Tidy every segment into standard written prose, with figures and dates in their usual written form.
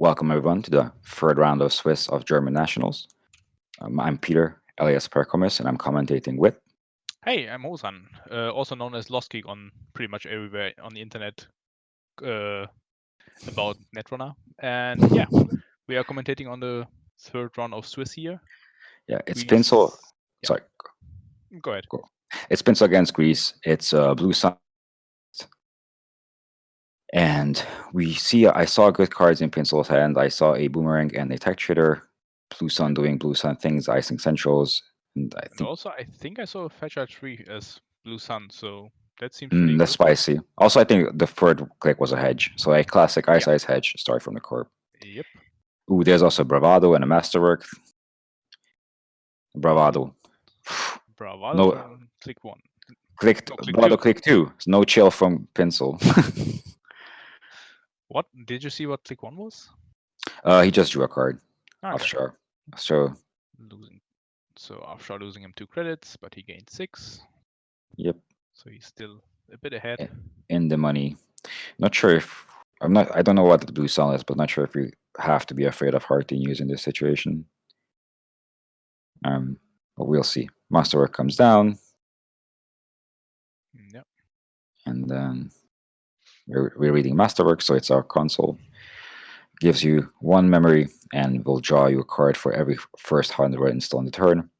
Welcome everyone to the third round of Swiss of German Nationals. I'm Peter alias Percomis, and I'm commentating with. Hey, I'm Ozan, also known as Lost Geek on pretty much everywhere on the internet uh, about Netrunner. And yeah, we are commentating on the third round of Swiss here. Yeah, it's Gries, Pinsel. yeah, Sorry, go ahead. go. It's Pinsel against Gries. It's Blue Sun, and we see. I saw good cards in Pinsel's hand. I saw a Boomerang and a Tech Trader. Blue Sun doing Blue Sun things, icing centrals, and I And think also, I think I saw a Fetcher tree as Blue Sun, so that seems pretty that's good. spicy. Also, I think the third click was a hedge, so a classic ice Yeah, ice hedge. Start from the corp. yep. Ooh, there's also Bravado and a Masterwork. Bravado, Bravado. Bravado No, from click one. click No, click Bravado two. click two. No chill from Pinsel. What? Did you see what click one was? He just drew a card. Okay. Offshore. So Losing. So Afshar losing him 2 credits, but he gained 6. yep, So he's still a bit ahead. in the money. Not sure if I'm not. I don't know what the blue sun is, but not sure if you have to be afraid of Hearty news in this situation. But we'll see. Masterwork comes down, Yep. and then we're reading Masterwork, so it's our console. Gives you 1 memory and will draw you a card for every first 100 install on the turn.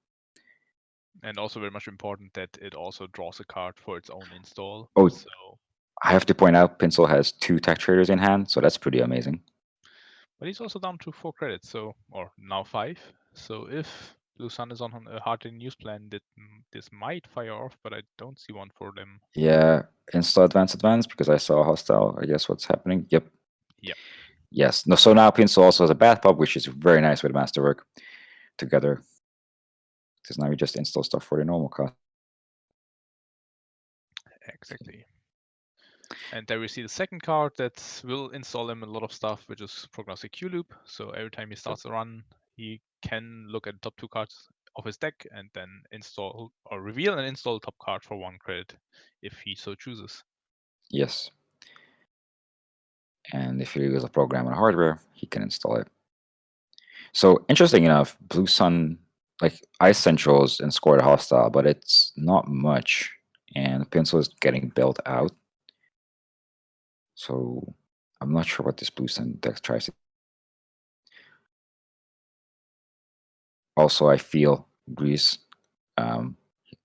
And also very much important that it also draws a card for its own install. Oh, So, I have to point out, Pinsel has 2 Tech Traders in hand, so that's pretty amazing. but he's also down to 4 credits, so or now 5. So if Blue Sun is on a hard news plan, that this might fire off, but I don't see one for them. Yeah, install advance because I saw hostile. I guess what's happening. Yep. Yep. Yes. No. So now Pinsel also has a bathtub, which is very nice with Masterwork together. Because now we just install stuff for the normal cost. Exactly. And there we see the second card that will install him a lot of stuff, which is Prognostic Q Loop. So every time he starts a run, he can look at the top 2 cards of his deck and then install or reveal and install the top card for 1 credit if he so chooses. Yes. And if he uses a program on hardware, he can install it. So interesting enough, Blue Sun like Ice Centrals and scored a hostile, but it's not much. And Pinsel is getting built out. So I'm not sure what this Blue Sun deck tries to. Also, I feel Grease,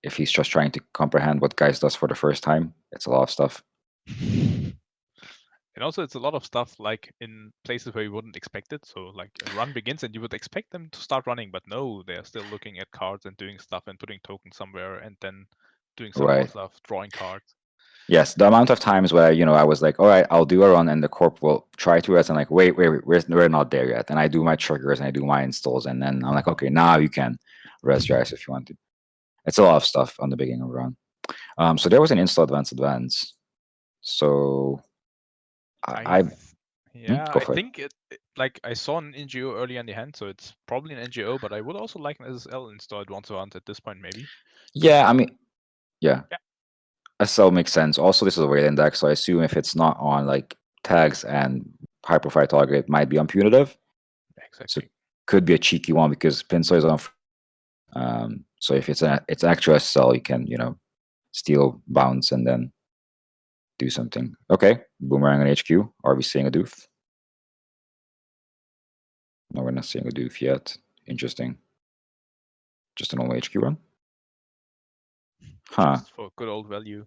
if he's just trying to comprehend what Guys does for the first time, it's a lot of stuff. And also, it's a lot of stuff like in places where you wouldn't expect it. So, like a run begins and you would expect them to start running, but no, they're still looking at cards and doing stuff and putting tokens somewhere and then doing some more Right. stuff, drawing cards. Yes, the amount of times where I was like, all right, I'll do a run, and the corp will try to rest, and like, wait, we're not there yet, and I do my triggers and I do my installs, and then I'm like, okay, now you can rest your eyes if you want to. It's a lot of stuff on the beginning of the run. So there was an install advance. So I Yeah, go I for it. think like I saw an NGO early in the hand, so it's probably an NGO, but I would also like an SSL installed once a month at this point, maybe. Yeah, I mean, yeah, Yeah, SL makes sense. Also, this is a weight index, so I assume if it's not on like tags and high profile target, it might be on punitive. So exactly. could be a cheeky one because Pinsel is on. So if it's actual SL, you can steal bounce and then do something. Okay, boomerang on HQ. Are we seeing a doof? No, we're not seeing a doof yet. Interesting. Just a normal HQ run. Huh? Just for good old value.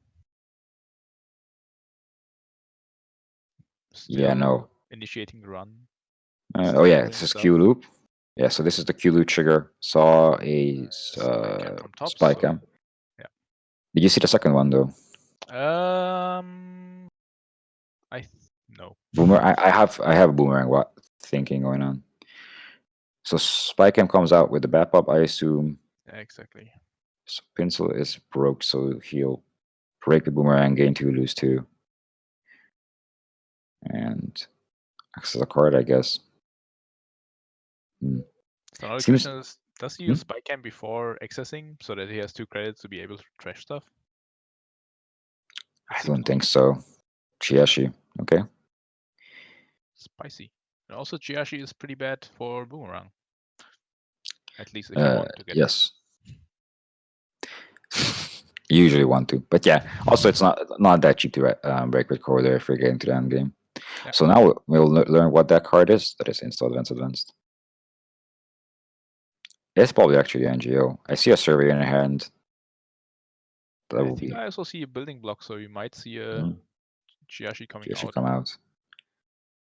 Yeah, Still no. initiating the run. Oh Still yeah, doing this is stuff. Q loop. Yeah, so this is the Q loop trigger. Saw a Spike cam from top, spike so cam. Did you see the second one though? yeah. No. I have a boomerang what thinking going on. So spike cam comes out with the bat pop, I assume. Exactly. So Pinsel is broke, so he'll break the boomerang, gain 2, lose 2. And access a card, I guess. Hmm. So now the Seems. question is, does he Hmm? use spike cam before accessing so that he has 2 credits to be able to trash stuff? It I seems don't not. think so. Chiashi. Okay. Spicy. And also, Jiashi is pretty bad for Boomerang. At least if you want to get it. Yes. You usually want to, but yeah. Also, it's not that cheap to break with corridor if you're getting to the end game. Yeah. So now we'll learn what that card is. That is install advanced. It's probably actually the NGO. I see a survey in your hand. That I will think be. I also see a building block, so you might see a Jiashi coming It should out. come out.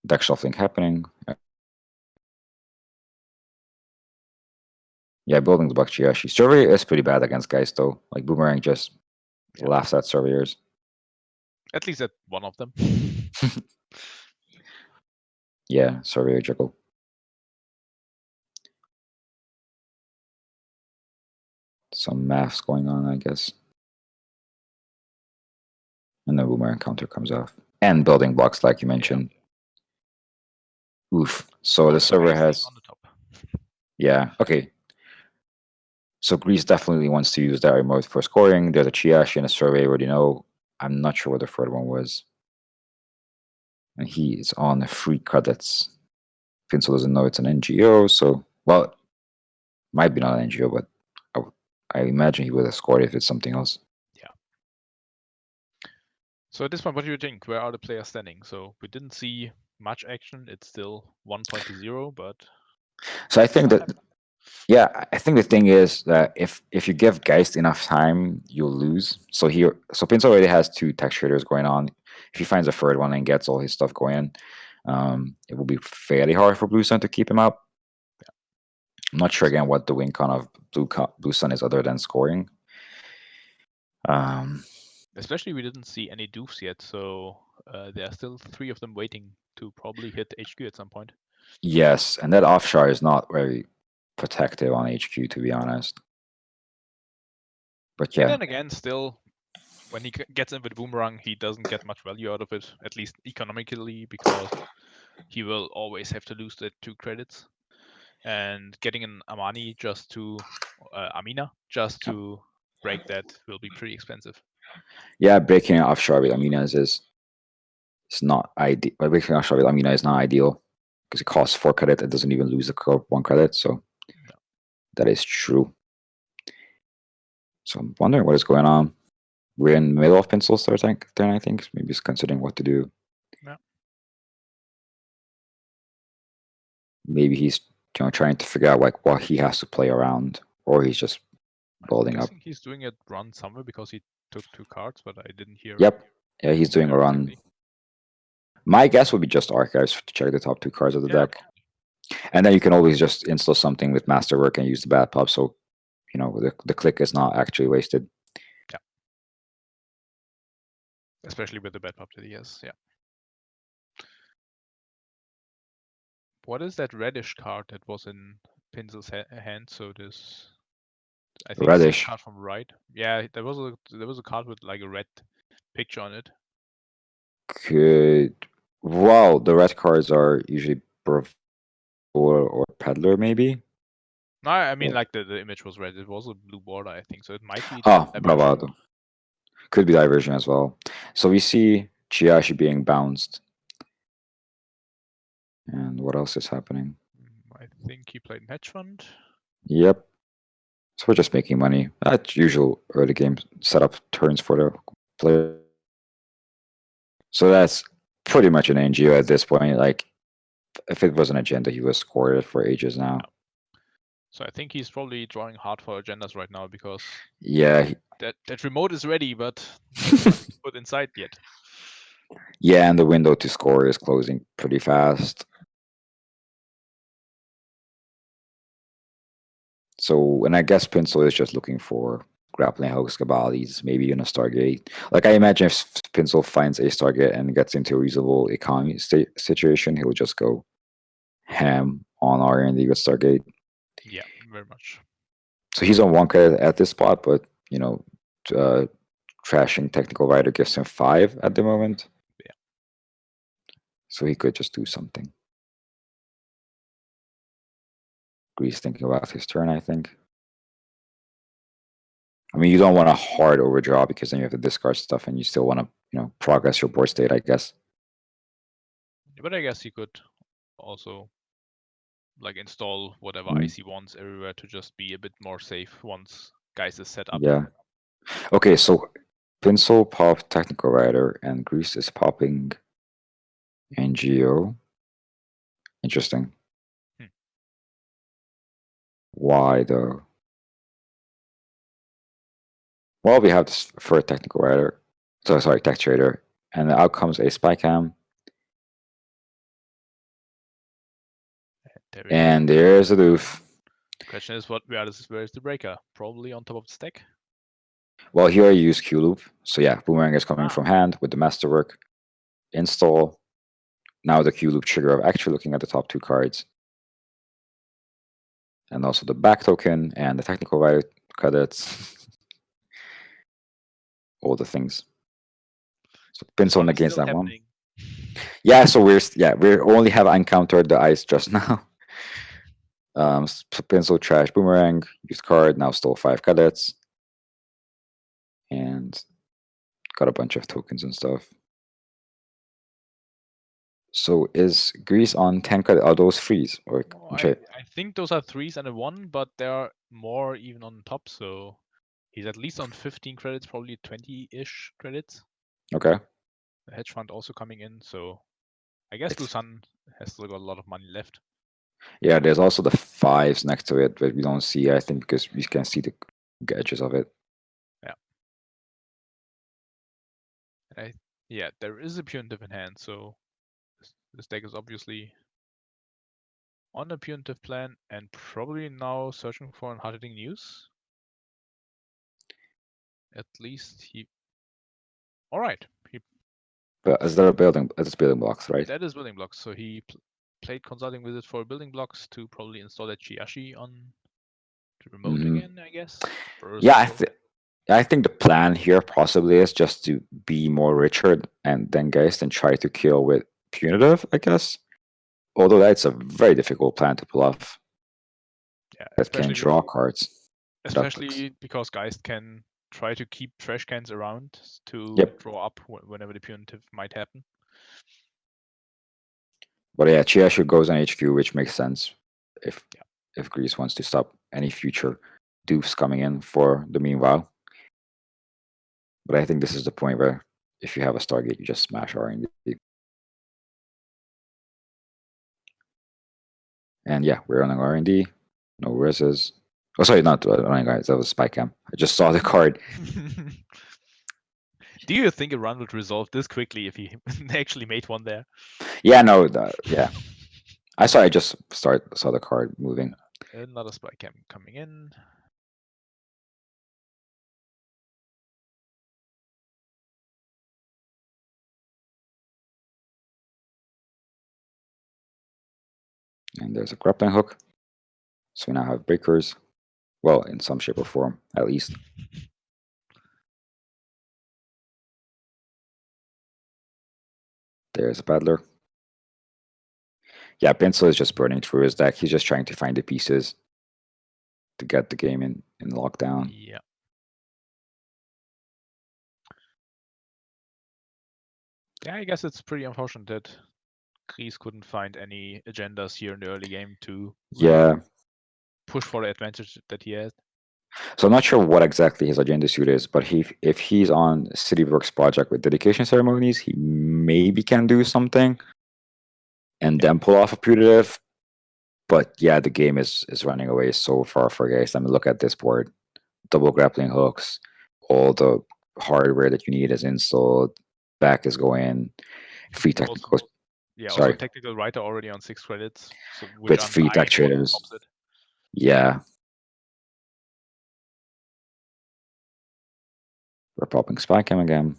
Deck shuffling happening. Yeah, building the block Chiashi. Survey is pretty bad against guys though. Like Boomerang just laughs at surveyors. At least at one of them. Yeah, surveyor juggle. Some maths going on, I guess. And the Boomerang counter comes off. And building blocks, like you mentioned. Oof. So the server has. On the top. Yeah, okay. So Gries definitely wants to use that remote for scoring. There's a Chiashi and a survey, I already know. I'm not sure what the third one was. And he is on the free credits. Pinsel doesn't know it's an NGO, so, well, might be not an NGO, but I imagine he would have scored if it's something else. Yeah. So at this point, what do you think? Where are the players standing? So we didn't see much action. It's still 1.0, but so I think that, yeah, I think the thing is that if you give Geist enough time, you'll lose. So Pinsel already has 2 tech traders going on. If he finds a third one and gets all his stuff going, it will be fairly hard for Blue Sun to keep him up. I'm not sure again what the win con of Blue Sun is other than scoring. Especially we didn't see any doofs yet, so there are still 3 of them waiting to probably hit HQ at some point. Yes, and that offshore is not very protective on HQ, to be honest. But yeah. And then again, still, when he gets in with Boomerang, he doesn't get much value out of it, at least economically, because he will always have to lose the 2 credits. And getting an Amani just to Amina just to break that will be pretty expensive. Yeah, breaking offshore with Amina is not ideal. Breaking offshore with Amina is not ideal because it costs 4 credit. It doesn't even lose the 1 credit, so that is true. So I'm wondering what is going on. We're in the middle of Pinsel start turn, I think. Maybe he's considering what to do. Yeah. Maybe he's trying to figure out like what he has to play around, or he's just building I'm up. guessing he's doing a run somewhere because he took 2 cards, but I didn't hear. Yep. Yeah, he's doing a run. Exactly. My guess would be just archives to check the top 2 cards of the deck. Probably. And then you can always just install something with Masterwork and use the bad pop, so the click is not actually wasted. Yeah. Especially with the bad pop that he has, yeah. What is that reddish card that was in Pinsel's hand? So this, I think, Reddish. same card from right. Yeah, there was a card with like a red picture on it. Well, the red cards are usually or Peddler, maybe. No, I mean like the image was red. It was a blue border, I think. So it might be. Bravado. Could be diversion as well. So we see Chiashi being bounced. And what else is happening? I think he played hedge fund. Yep. So we're just making money. That's usual early game setup turns for the player. So that's pretty much an NGO at this point. Like, if it was an agenda, he was scored for ages now. So I think he's probably drawing hard for agendas right now because that remote is ready, but nothing's put inside yet. Yeah, and the window to score is closing pretty fast. So, and I guess Pinsel is just looking for grappling hooks, Cabali's, maybe in a Stargate. Like, I imagine if Pinsel finds a Stargate and gets into a reasonable economy situation, he'll just go ham on R&D with Stargate. Yeah, very much. So he's on 1 credit at this spot, but, trashing technical writer gives him 5 at the moment. Yeah. So he could just do something. Gries thinking about his turn, I think. I mean, you don't want a hard overdraw because then you have to discard stuff and you still want to, progress your board state, I guess. But I guess he could also like install whatever Mm, IC wants everywhere to just be a bit more safe once Gries is set up. yeah. Okay, so Pinsel popped Technical Writer and Gries is popping NGO. Interesting. Hmm. Why though? Well, we have this for a Technical Writer. So sorry, Tech Trader. And the outcomes a spy cam. There we go. And there's a doof. Question is, where is the breaker? Probably on top of the stack. Well, here I use Q loop. So yeah, Boomerang is coming Ah, from hand with the masterwork. Install. Now the Q loop trigger of actually looking at the top two cards. And also the back token and the technical writer credits. All the things. So this Pinsel one is against still that one. happening. Yeah, so we only have encountered the ice just now. Pinsel trash Boomerang, used card, now stole 5 credits. And got a bunch of tokens and stuff. So is Grease on 10 credit? Are those freeze? Or Well, which I, I think those are 3s and a 1, but there are more even on top, so he's at least on 15 credits, probably 20-ish credits. okay. The hedge fund also coming in, so I guess Dusan has still got a lot of money left. Yeah, there's also the 5s next to it, but we don't see, I think, because we can see the edges of it. Yeah. Yeah, there is a punitive in hand, so this deck is obviously on a punitive plan and probably now searching for an hard-hitting news. At least he... Alright, But is there a building? It's building blocks, right? that is building blocks, so he played Consulting Visit for building blocks to probably install that Chiashi on the remote again, I guess. Yeah, Versatile. I think the plan here possibly is just to be more Richard and then Geist and try to kill with punitive, I guess. Although that's a very difficult plan to pull off. Yeah, That can draw cards. especially because Geist can try to keep trash cans around to Yep. draw up whenever the punitive might happen. But yeah, Chiashu goes on HQ, which makes sense if Greece wants to stop any future dupes coming in for the meanwhile. But I think this is the point where if you have a Stargate, you just smash R&D. And yeah, we're running R&D. No reses. Oh, sorry, not running, guys. That was spy cam. I just saw the card. Do you think a run would resolve this quickly if he actually made one there? Yeah, no, yeah. I just saw the card moving. Another spy cam coming in. And there's a grappling hook. So we now have breakers. Well, in some shape or form, at least. There's a paddler. Yeah, Pinsel is just burning through his deck. He's just trying to find the pieces to get the game in lockdown. Yeah. Yeah, I guess it's pretty unfortunate that Gries couldn't find any agendas here in the early game to really push for the advantage that he had. So I'm not sure what exactly his agenda suit is, but if he's on CityWorks project with dedication ceremonies, he maybe can do something and then pull off a putative. But yeah, the game is running away so far for guys. I mean, look at this board: double grappling hooks, all the hardware that you need is installed. Back is going. Free technical. Also Sorry, technical writer already on 6 credits, so which with I'm free tech dying for traders. pops it. Yeah. We're popping Spycam again.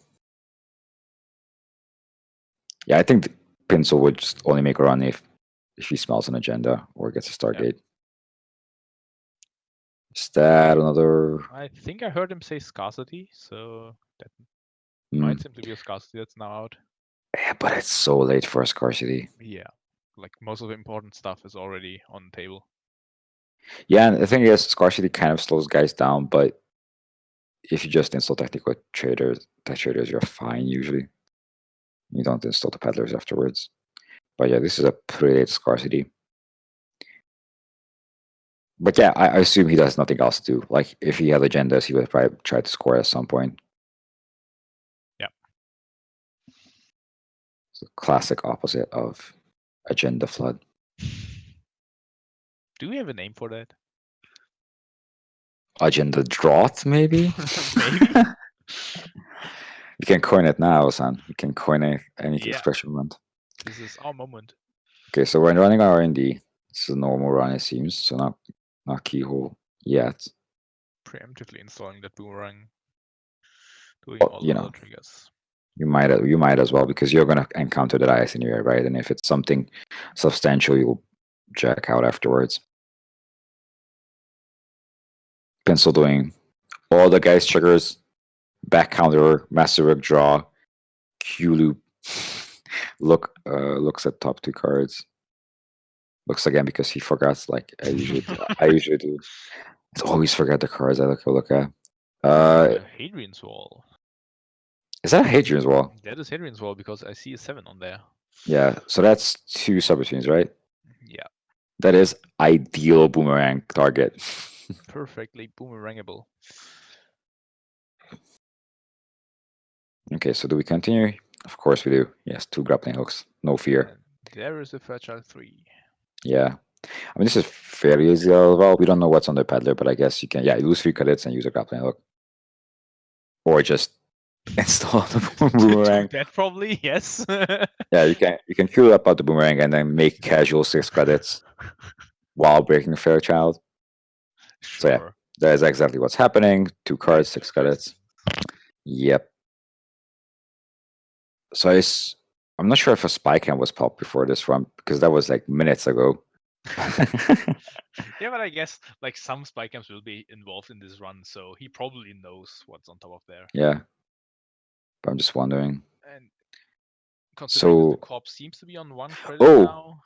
Yeah, I think Pinsel would just only make a run if he smells an agenda or gets a Stargate. Is that another? I think I heard him say scarcity, so that might simply be a scarcity that's now out. Yeah, but it's so late for a scarcity. Yeah, like most of the important stuff is already on the table. Yeah, and the thing is, scarcity kind of slows guys down, but if you just install technical traders, tech traders, you're fine usually. You don't install the peddlers afterwards. But yeah, this is a pretty late scarcity. But yeah, I assume he does nothing else to do. Like if he had agendas, he would probably try to score at some point. Yeah. It's the classic opposite of agenda flood. Do we have a name for that? Agenda drought, maybe? Maybe. You can coin it now, son. You can coin any Yeah. expression you want. This is our moment. Okay, so we're running our R&D. This is a normal run, it seems. So not keyhole yet. Preemptively installing that boomerang. Doing But all you the other know, triggers. you might as well because you're gonna encounter that ice anyway, right? And if it's something substantial, you'll jack out afterwards. Pencil doing all the guys triggers, back counter, masterwork draw, Q loop. Looks at top two cards. Looks again because he forgets. Like I usually do. I usually do. I always forget the cards I look at. Hadrian's Wall. Is that a Hadrian's Wall? That is Hadrian's Wall because I see a 7 on there. Yeah. So that's two subroutines, right? Yeah. That is ideal boomerang target. Perfectly boomerangable. Okay, so do we continue? Of course we do. Yes, two grappling hooks. No fear. And there is a Fragile 3. Yeah. I mean, this is fairly easy as well. We don't know what's on the peddler, but I guess you can, yeah, use 3 credits and use a grappling hook. Or just install the Do boomerang. that probably, yes. Yeah, you can queue up out the boomerang and then make casual 6 credits while breaking Fairchild. So yeah, Sure. that is exactly what's happening. 2 cards, Nice 6 credits. choice. Yep. So I'm not sure if a spy cam was popped before this run because that was like minutes ago. Yeah, but I guess like some spy cams will be involved in this run, so he probably knows what's on top of there. Yeah, but I'm just wondering. And considering that the So, corpse seems to be on 1 credit oh, now,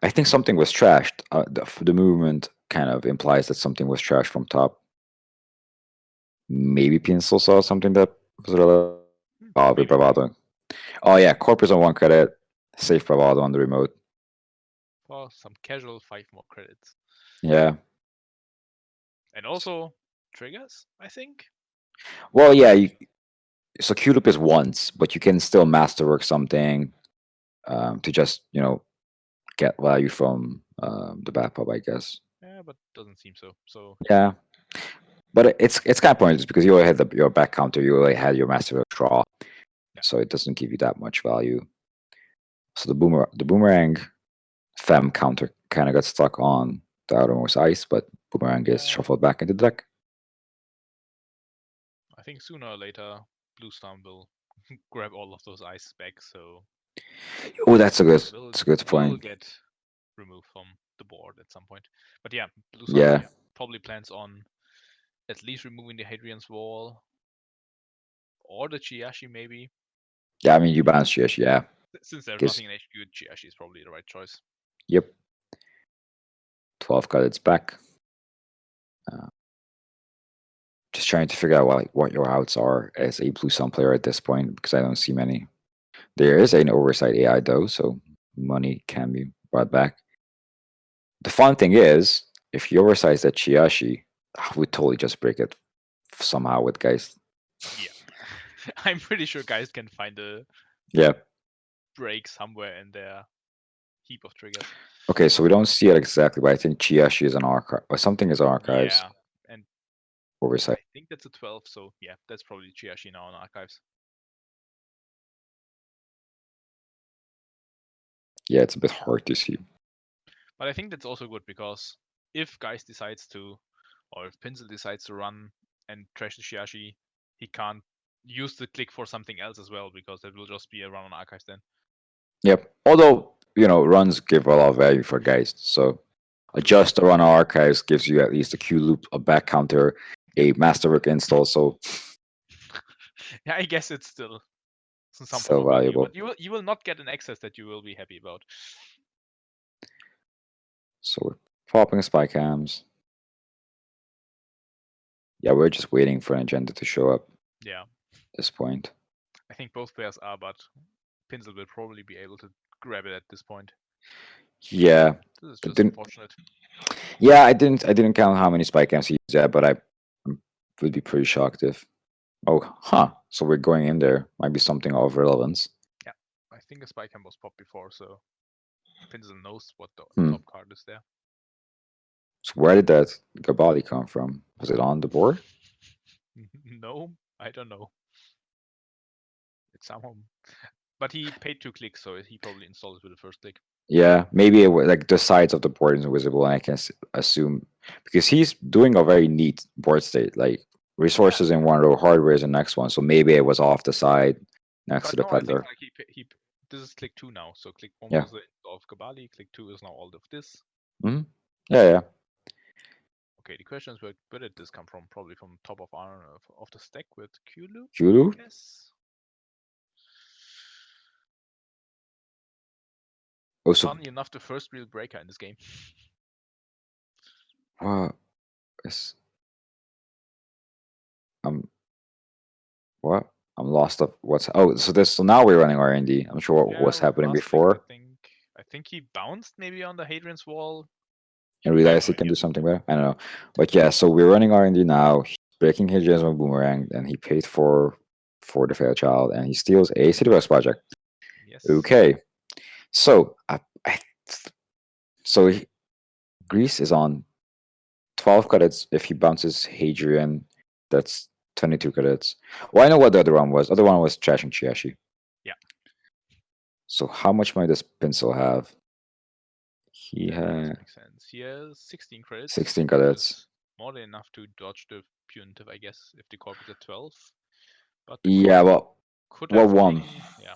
I think something was trashed. The movement kind of implies that something was trashed from top. Maybe Pinsel saw something that was relevant. Oh, with maybe. Bravado. Oh yeah, Corp is on 1 credit. Safe Bravado on the remote. For some casual 5 more credits. Yeah. And also triggers, I think. Well, yeah. So Q loop is once, but you can still masterwork something to just get value from the bat pub, I guess. Yeah, but doesn't seem so. So Yeah, but it's kind of pointless because you already had your back counter, you already had your masterwork draw, yeah. so it doesn't give you that much value. So the boomerang fem counter kind of got stuck on the outermost ice, but boomerang is Yeah. shuffled back into the deck. I think sooner or later Blue Storm will grab all of those ice back, so Oh, will that's a good will point. get removed from the board at some point. But yeah, Blue Storm Yeah, probably plans on at least removing the Hadrian's Wall or the Chiashi maybe. yeah. I mean, you balance GS, yeah. Since there's Because nothing in HQ, Chiashi is probably the right choice. yep, 12 credits back. Uh, just trying to figure out what your outs are as a blue sun player at this point because I don't see many. There is an oversight AI though, so money can be brought back. The fun thing is, if you oversize that Chiashi, we totally just break it somehow with Geist. Yeah. I'm pretty sure guys can find a Yeah. break somewhere in their heap of triggers. Okay, so we don't see it exactly, but I think Chiashi is an archive or something is archives Yeah. And oversight. I think that's a 12, so yeah, that's probably Chiashi now in archives. Yeah, it's a bit hard to see. But I think that's also good because if Geist decides to, or if Pinsel decides to run and trash the Chiashi, he can't use the click for something else as well because that will just be a run on archives then. Yep. Although, runs give a lot of value for Geist. So just a run on archives gives you at least a Q loop, a back counter, a masterwork install, so Yeah, I guess it's still some form still of value, valuable. but you will not get an access that you will be happy about. So we're popping spy cams. Yeah, we're just waiting for an agenda to show up Yeah, at this point. I think both players are, but Pinsel will probably be able to grab it at this point. Yeah. This is I just didn't. unfortunate. Yeah, I didn't count how many spike camps he used yet, but I would be pretty shocked if. Oh, huh. So we're going in there. Might be something of relevance. Yeah, I think a spy cam was popped before, so Pinsel knows what the Hmm. top card is there. So where did that Gabali come from? Was it on the board? No, I don't know. It's somehow, but he paid 2 clicks, so he probably installed it with the first click. Yeah, maybe it was like the sides of the board is visible, and I can assume because he's doing a very neat board state, like resources in one row, hardware is in the next one. So maybe it was off the side next to But the no, I think peddler. like he this is click 2 now. So click 1 Yeah. was the install of Kabali, click 2 is now all of this. Hmm. Yeah, yeah. Okay, the question is where did this come from? Probably from top of of the stack with Q loop, I Kulu? guess. Oh, so Funnily enough, the first real breaker in this game. what is um what? I'm lost of what's so this so now we're running R&D. I'm sure what Yeah, was with happening last click, before I think he bounced maybe on the Hadrian's wall. and I have realized no he can idea. do something better. I don't know. But yeah, so we're running R&D now. He's breaking his Jasmine Boomerang and he paid for the Fairchild and he steals a City West project. Yes. Okay. So so Greece is on 12 credits. If he bounces Hadrian, that's 22 credits. Well, I know what the other one was. The other one was Trash and Chiashi. Yeah, So how much money does Pinsel have? He that does had make sense. He has 16 credits, 16 which credits. is more than enough to dodge the punitive, I guess, if the corp is at 12. But the Yeah, corp well, could well, have one. running, yeah,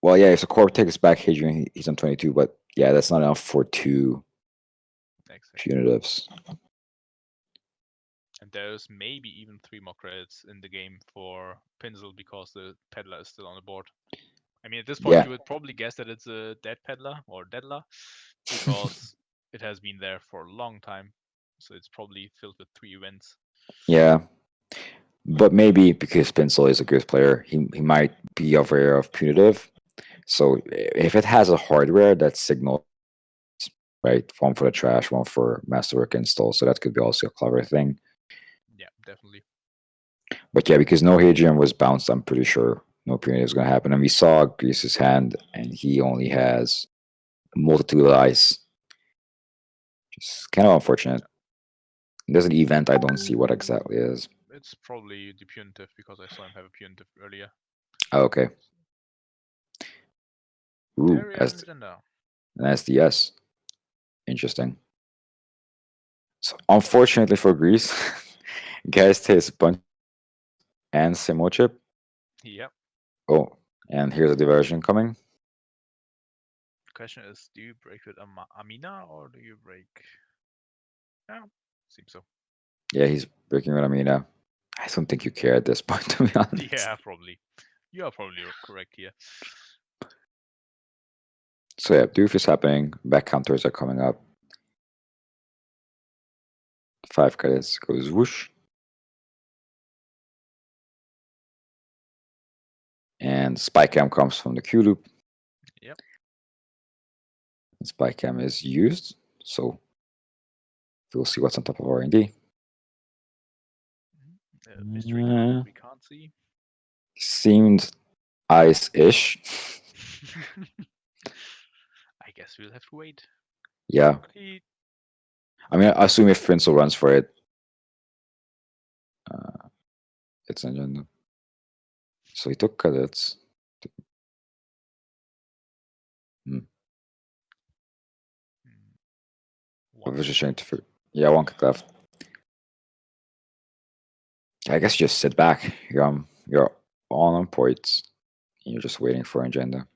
Well, yeah, if the Corp takes back Hadrian, he's on 22, but yeah, that's not enough for two exactly. punitives. And there's maybe even 3 more credits in the game for Pinsel because the peddler is still on the board. I mean, at this point, Yeah, you would probably guess that it's a dead peddler or deadler because it has been there for a long time. So it's probably filled with 3 events. yeah. But maybe because Pinsel is a good player, he might be aware of punitive. So if it has a hardware that signals, right, one for the trash, one for masterwork install, so that could be also a clever thing. Yeah, definitely. But yeah, because no Hadrian was bounced, I'm pretty sure no punitive is going to happen. And we saw Grease's hand, and he only has a multitude of eyes. Just kind of unfortunate. There's an event I don't see what exactly is. It's probably the punitive because I saw him have a punitive earlier. Oh, okay. Ooh, Terry Agenda. an SDS. Interesting. So unfortunately for Greece, Geist takes bunch and Simo chip. Yep. Oh, and here's a diversion coming. The question is, do you break with Amina or do you break? Yeah, seems so. Yeah, he's breaking with Amina. I don't think you care at this point, to be honest. Yeah, probably. You are probably correct here. So yeah, Doof is happening. Back counters are coming up. 5 credits goes whoosh. And spy cam comes from the Q loop. Yep. Spy cam is used. So we'll see what's on top of R&D. Mystery card that Uh, we can't see. seemed ice-ish. I guess we'll have to wait. Yeah. But he, I mean, I assume if Pinsel runs for it, it's an agenda. So he took credits. Hmm. I one was just click trying to left. figure. Yeah, one click left. I guess you just sit back. You're on points. You're just waiting for an agenda.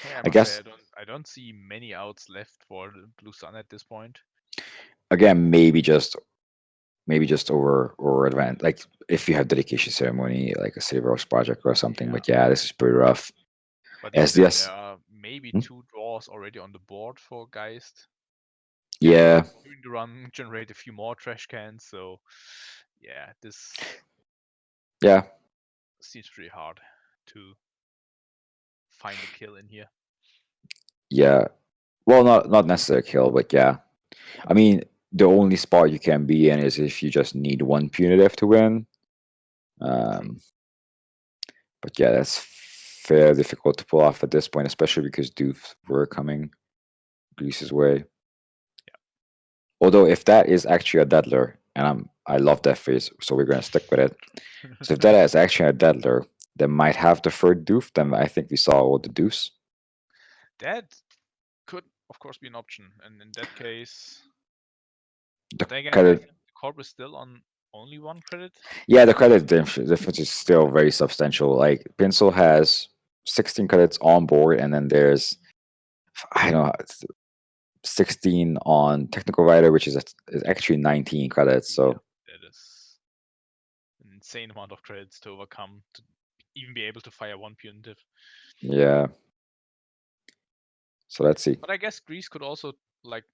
Yeah, I I must say guess I don't see many outs left for the Blue Sun at this point. again, maybe just over advanced. Like if you have dedication ceremony, like a City Rose project or something. Yeah. But yeah, this is pretty rough. But even then, there SDS. are maybe Hmm? 2 draws already on the board for Geist. Get Yeah, during the run, generate a few more trash cans. So, yeah, this yeah. seems pretty hard to find a kill in here. Yeah. Well, not necessarily kill, but yeah. I mean, the only spot you can be in is if you just need one punitive to win. True. Um, but yeah, that's fairly difficult to pull off at this point, especially because Doofs were coming Grease's way. Although if that is actually a deadler, and I love that phrase, so we're gonna stick with it. So if that is actually a deadler, that might have the third doof, then I think we saw all the doofs. That could, of course, be an option, and in that case, The but then again, I credit, think the corp is still on only one credit. yeah, the credit difference is still very substantial. Like Pinsel has 16 credits on board, and then there's I don't know 16 on technical writer, which is actually 19 credits. Yeah, So that is an insane amount of credits to overcome to even be able to fire one punitive. yeah, so let's see. But I guess Grease could also like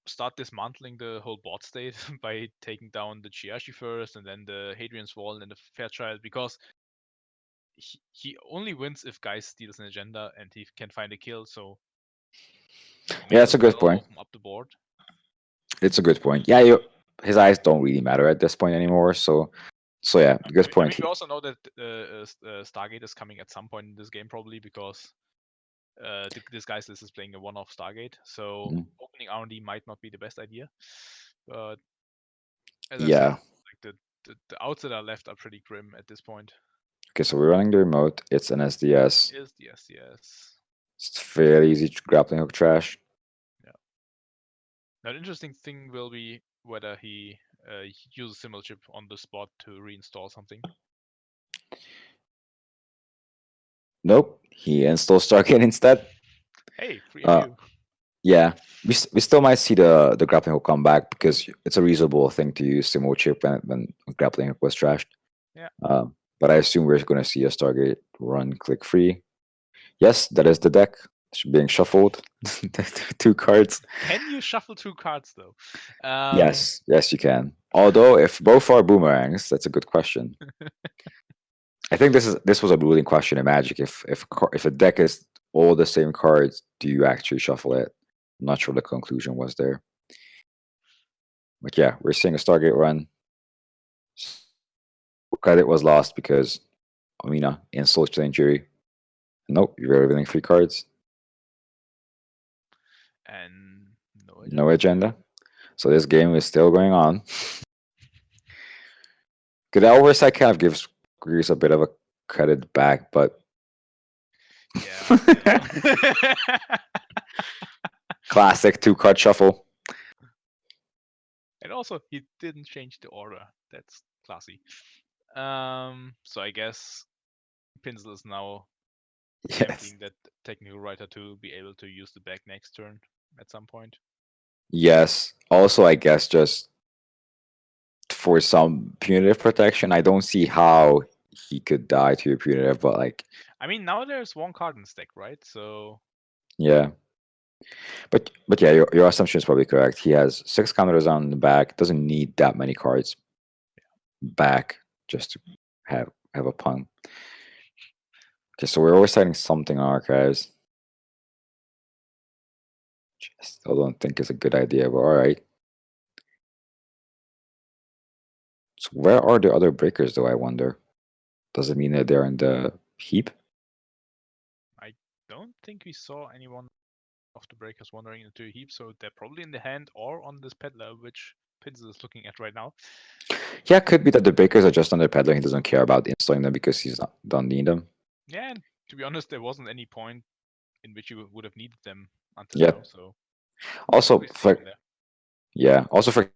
start dismantling the whole bot state by taking down the Chiashi first and then the Hadrian's Wall and the Fairchild, because he only wins if Guy steals an agenda and he can find a kill, so Yeah, may that's a as good well point. open up the board. It's a good point. Yeah, his eyes don't really matter at this point anymore. So yeah, good I point. mean, we also know that Stargate is coming at some point in this game, probably because this guy's list is playing a one-off Stargate, so Mhm. opening R&D might not be the best idea. But as I said, Yeah. like the outs that are left are pretty grim at this point. Okay, so we're running the remote. It's an SDS. Is the SDS. It's fairly easy grappling hook trash. Yeah. Now, the interesting thing will be whether he uses symbol chip on the spot to reinstall something. Nope. He installs Stargate instead. Hey, free Uh, MU. yeah. We still might see the grappling hook come back because it's a reasonable thing to use symbol chip when grappling hook was trashed. Yeah. But I assume we're going to see a Stargate run click free. Yes, that is the deck being shuffled. Two cards. Can you shuffle two cards though? Yes, you can. Although, if both are boomerangs, that's a good question. I think this was a ruling question in Magic. If a deck is all the same cards, do you actually shuffle it? I'm not sure the conclusion was there. But yeah, we're seeing a Stargate run. Credit was lost because Amina insult to injury. Nope, you're revealing 3 cards. And no No agenda. agenda. So this game is still going on. Good oversight kind of gives Grease a bit of a credit back, but Yeah, still. classic 2 card shuffle. And also, he didn't change the order. That's classy. So I guess Pinsel is now Yes. emptying that technical writer to be able to use the back next turn at some point. Yes. Also, I guess just for some punitive protection, I don't see how he could die to a punitive, but like, I mean, now there's one card in stack, right? So yeah. But yeah, your assumption is probably correct. He has 6 counters on the back. Doesn't need that many cards back just to have a pun. Okay, so we're always citing something on archives. Which I still don't think is a good idea, but all right. So where are the other breakers, though? I wonder. Does it mean that they're in the heap? I don't think we saw anyone of the breakers wandering into a heap, so they're probably in the hand or on this peddler, which Pinsel is looking at right now. Yeah, it could be that the breakers are just on the peddler. He doesn't care about installing them because he's not don't need them. Yeah, and to be honest, there wasn't any point in which you would have needed them until Yeah. now, so Also, probably just leave for them there. yeah, also for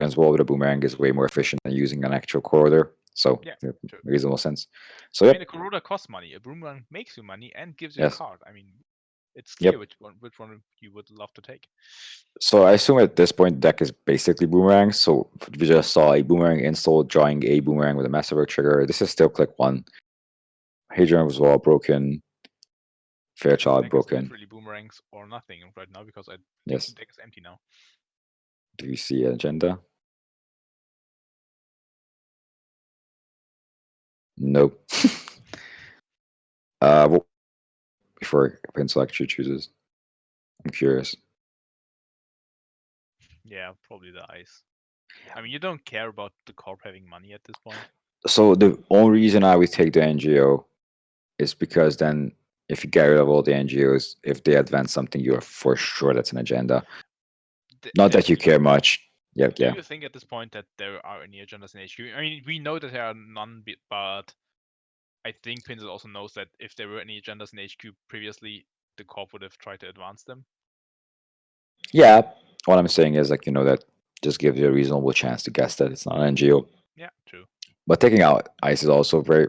as well with a boomerang is way more efficient than using an actual corridor. So Yeah, true. reasonable sense. So I mean, yep, a Corroder costs money. A Boomerang makes you money and gives you a yes, card. I mean, it's clear yep. which one you would love to take. So I assume at this point the deck is basically boomerang. So we just saw a boomerang install, drawing a boomerang with a massive Arc trigger. This is still click 1. Hadrian was all broken. Yeah, this Fairchild deck is broken. literally boomerangs or nothing right now because I think the Yes. deck is empty now. Do you see agenda? Nope. What before Pinsel actually chooses? I'm curious. Yeah, probably the ice. I mean, you don't care about the corp having money at this point. So the only reason I would take the NGO is because then if you get rid of all the NGOs, if they advance something, you're for sure that's an agenda. Not that you Definitely. care much. Yeah, Do yeah. you think at this point that there are any agendas in HQ? I mean, we know that there are none, but I think Pinsel also knows that if there were any agendas in HQ previously, the corp would have tried to advance them. Yeah. What I'm saying is like, that just gives you a reasonable chance to guess that it's not an NGO. Yeah, true. But taking out ice is also very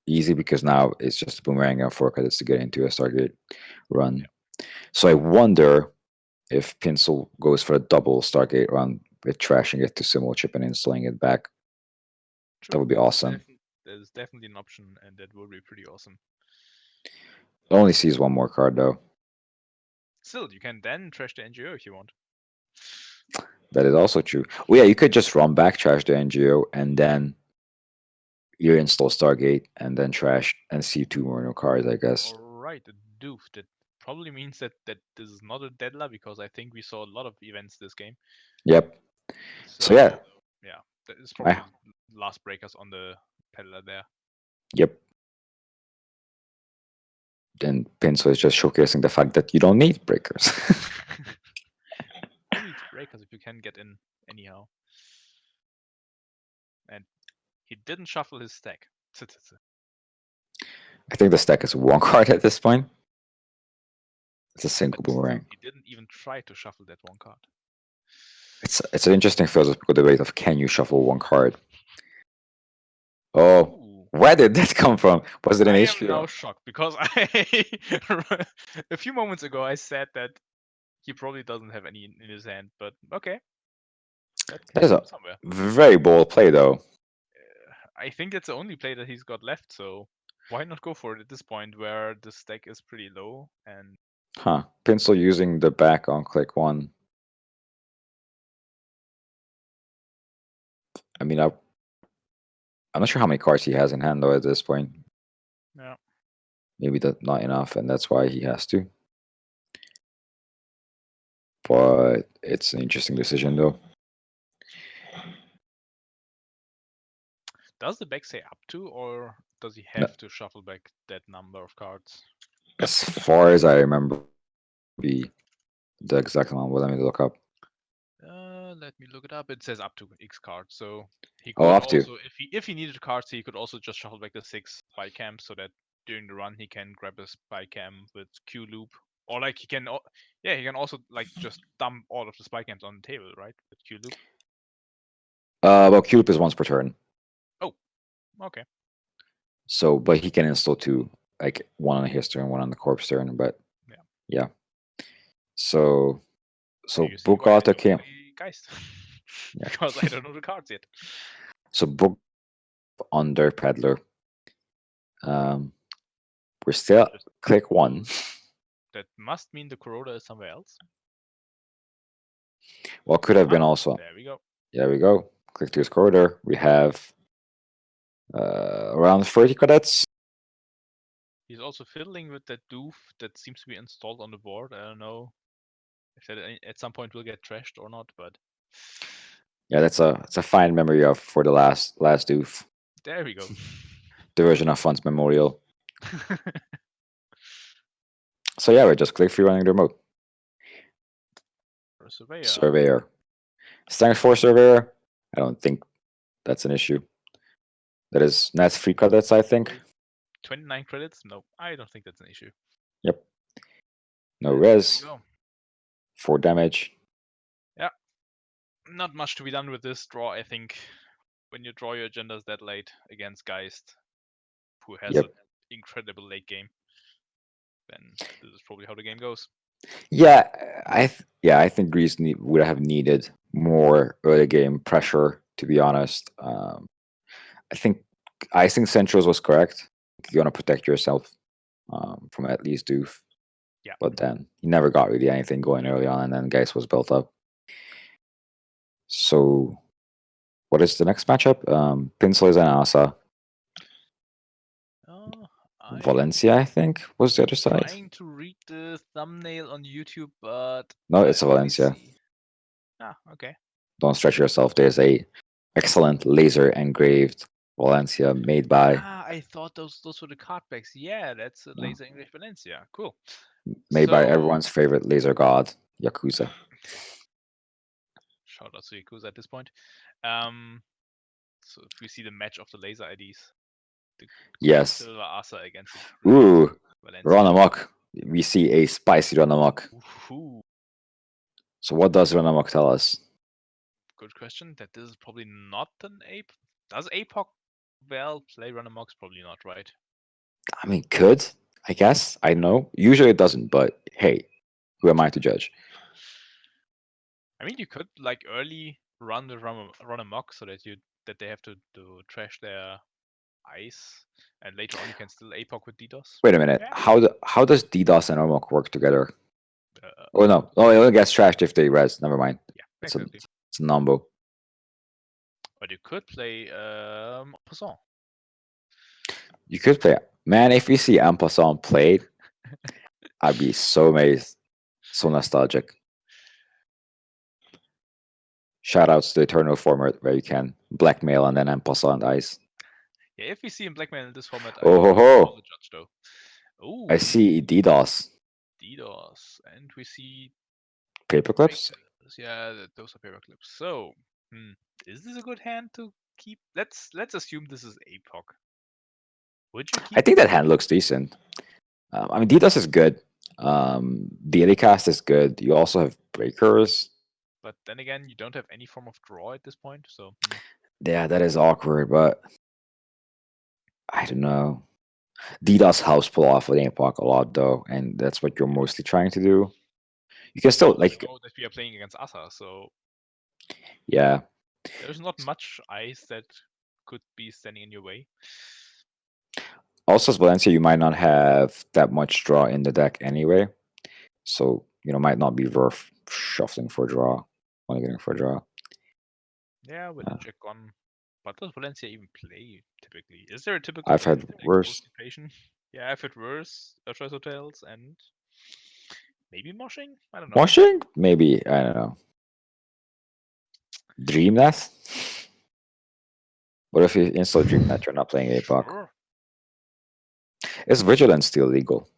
easy because now it's just a boomerang and 4 credits to get into a Stargate run. Yeah. So I wonder if Pinsel goes for a double Stargate run with trashing it to Simul chip and installing it back. True. That would be awesome. That is definitely an option, and that would be pretty awesome. It only sees one more card though. Still, you can then trash the NGO if you want. That is also true. Oh yeah, you could just run back, trash the NGO, and then you install Stargate and then trash and see 2 more new cards, I guess. Alright, a doof. That probably means that this is not a deadla because I think we saw a lot of events this game. Yep. So So yeah, that is probably I, the last breakers on the peddler there. yep. Then Pinsel is just showcasing the fact that you don't need breakers. Who needs breakers if you can get in anyhow? And he didn't shuffle his stack. I think the stack is 1 card at this point. It's a single But still, boomerang. he didn't even try to shuffle that 1 card. It's an interesting philosophical debate of can you shuffle 1 card? Oh, Ooh. where did that come from? Was it an I am HQ? now shocked because a few moments ago I said that he probably doesn't have any in his hand, but okay. That That came is a from somewhere. very bold play, though. I think that's the only play that he's got left, so why not go for it at this point where the stack is pretty low and Huh. Pinsel using the back on click 1. I mean, I'm not sure how many cards he has in hand, though, at this point. yeah. Maybe that's not enough, and that's why he has to. But it's an interesting decision, though. Does the back say up to, or does he No, have to shuffle back that number of cards? as far as I remember, be the exact amount. Well, let me look up. Let me look it up. It says up to X cards, so he Oh, could up to. also, if he needed cards, he could also just shuffle back the 6 spy cam so that during the run he can grab a spy cam with Q loop, or like he can, yeah, he can also like just dump all of the spy cams on the table, right? With Q loop. Well, Cube is once per turn. Oh, okay. So, but he can install 2, like 1 on his turn, 1 on the corpse turn. But Yeah. yeah. So, Do so you see book why I auto don't came. play Geist? Yeah. Because I don't know the cards yet. So book under peddler. We're still Just click 1. that must mean the Kuroda is somewhere else. Well, could have been also. There we go. There we go. Click to his corridor. We have around 30 cadets. He's also fiddling with that doof that seems to be installed on the board. I don't know if that at some point will get trashed or not, but Yeah, that's a fine memory of for the last doof. there we go. The version of Funds Memorial. So yeah, we just click free running the remote. For a surveyor. Surveyor. Standard 4 surveyor. I don't think that's an issue. That is that's 3 cadets, I think. 29 credits? No, I don't think that's an issue. Yep. No And there res. we go. 4 damage. Yeah. Not much to be done with this draw, I think. When you draw your agendas that late against Geist, who has Yep. an incredible late game, then this is probably how the game goes. Yeah, I think Gries would have needed more early game pressure. To be honest, I think icing Centrals was correct. You want to protect yourself from at least Doof. Yeah. But then he never got really anything going early on, and then Geist was built up. So, what is the next matchup? Pinsel is an Asa. I'm Valencia, I think, was the other side. trying to read the thumbnail on YouTube, but No, I it's a only Valencia. see. Ah, okay. Don't stretch yourself. There's a excellent laser engraved Valencia made by I thought those were the card packs. Yeah, that's a uh, laser English Valencia. Cool. made by So everyone's favorite laser god, Yakuza. shout out to Yakuza at this point. Um, so if we see the match of the laser IDs, the green Yes. silver Asa against the red Ooh, run Valencia. amok. We see a spicy run amok. Ooh, So what does run amok tell us? good question. That this is probably not an ape. Does APOC well play run amok's? Probably not, right? I mean, could, I guess. I know. Usually it doesn't, but hey, who am I to judge? I mean, you could like early run the run amok so that they have to trash their ice, and later on you can still APOC with DDoS. Wait a minute. Yeah. How does DDoS and amok work together? Uh, Oh no. Oh, it only gets trashed if they res. Never mind. yeah, It's a exactly. it's a numbo. But you could play Passant. You could play. Man, if we see Ampasson played, I'd be so amazed, so nostalgic. Shout outs to the Eternal format where you can blackmail and then Ampasson and ice. Yeah, if we see him blackmail in this format, I Oh will ho call ho! the judge though. I Oh, see DDoS DDoS, and we see paperclips. breakers. Yeah, those are paper clips. So, is this a good hand to keep? Let's assume this is APOC. Would you I keep think it? that hand looks decent. I mean, DDoS is good. Daily cast is good. You also have breakers. But then again, you don't have any form of draw at this point, so Yeah, that is awkward, but I don't know. DDoS helps pull off an APOC a lot though, and that's what you're mostly trying to do. You can we still also like, know that we are playing against Asa, so yeah. there's not much ice that could be standing in your way. Also, as Valencia, you might not have that much draw in the deck anyway, so might not be worth shuffling for draw, only getting for draw. Yeah, with Uh, check on. What does Valencia even play typically? Is there a typical I've hand had like worse. Constipation? Yeah, I've had worse. Ultras Hotels and maybe Moshing? I don't know. Washing? Maybe, I don't know. Dreamnet? What if you install Dreamnet? You're not playing APOC. Sure. Is Vigilance still legal?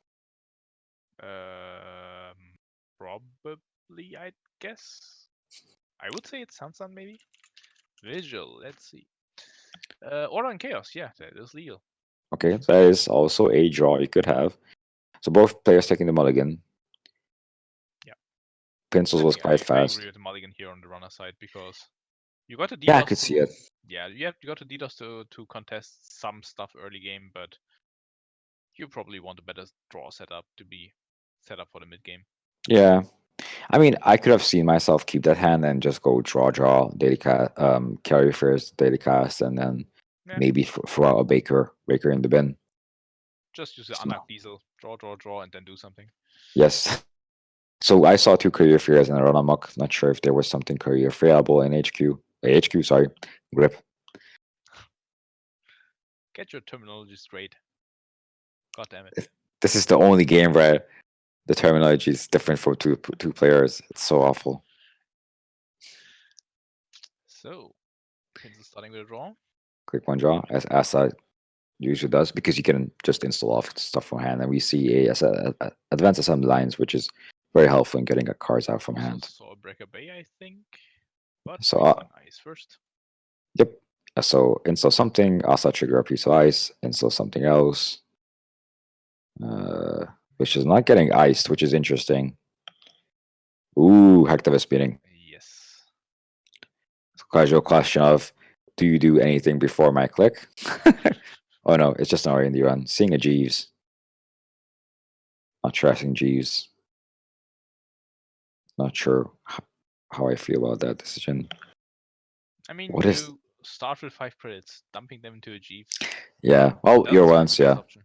Um, Probably, I guess. I would say it's Sansan maybe. Visual, let's see. Order and Chaos, yeah, that is legal. Okay, that is also a draw you could have. So both players taking the mulligan. Yeah. Pinsels I was think quite I agree fast. with the Mulligan here on the runner side because you got a Yeah, I DDoS could see to it. yeah, you got a DDoS to contest some stuff early game, but you probably want a better draw setup to be set up for the mid game. Yeah. I mean, I could have seen myself keep that hand and just go draw, daily cast, carry first, daily cast, and then Yeah, maybe throw out a breaker in the bin. just use the So, Anak Diesel, draw, and then do something. yes. So I saw two career fairs in a run amok. Not sure if there was something career fairable in HQ. HQ, sorry, grip. Get your terminology straight. God damn it. This is the only game where the terminology is different for two players. It's so awful. So, Pinsel starting with a draw. Quick one draw, as Asa usually does, because you can just install off stuff from hand, and we see advanced assembly lines, which is very helpful in getting a cards out from Also hand. saw a Breaker Bay, I think. But So we see an ice first. yep. So install something, Asa trigger a piece of ice, install something else, which is not getting iced, which is interesting. Ooh, hacktivist spinning. Yes. Casual question of, do you do anything before my click? Oh no, it's just an R&D run. Seeing a Jeeves. Not trusting Jeeves. Not sure how I feel about that decision. I mean, What is? you start with 5 credits, dumping them into a Jeeves. Yeah. Well, Doesn't your seem like ones. the best Yeah, option.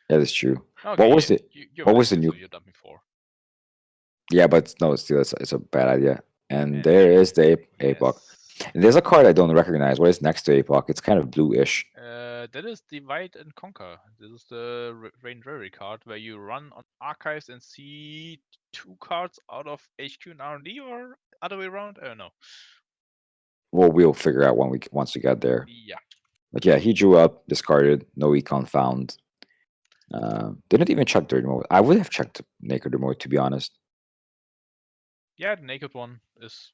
that is true. What Okay, was yeah, the? you're What was the Valencia, new? so you're dumping 4. Yeah, but no, still, it's a bad idea. And And there is the APOC. yes. And there's a card I don't recognize. What is next to APOC? It's kind of bluish. That is Divide and Conquer. This is the Rain Rary card where you run on archives and see two cards out of HQ and R&D, or other way around. I don't know. Well, we'll figure out when we once we get there. Yeah, But yeah, he drew up, discarded, no econ found. Didn't even check the remote. I would have checked naked remote to be honest. yeah. The naked one is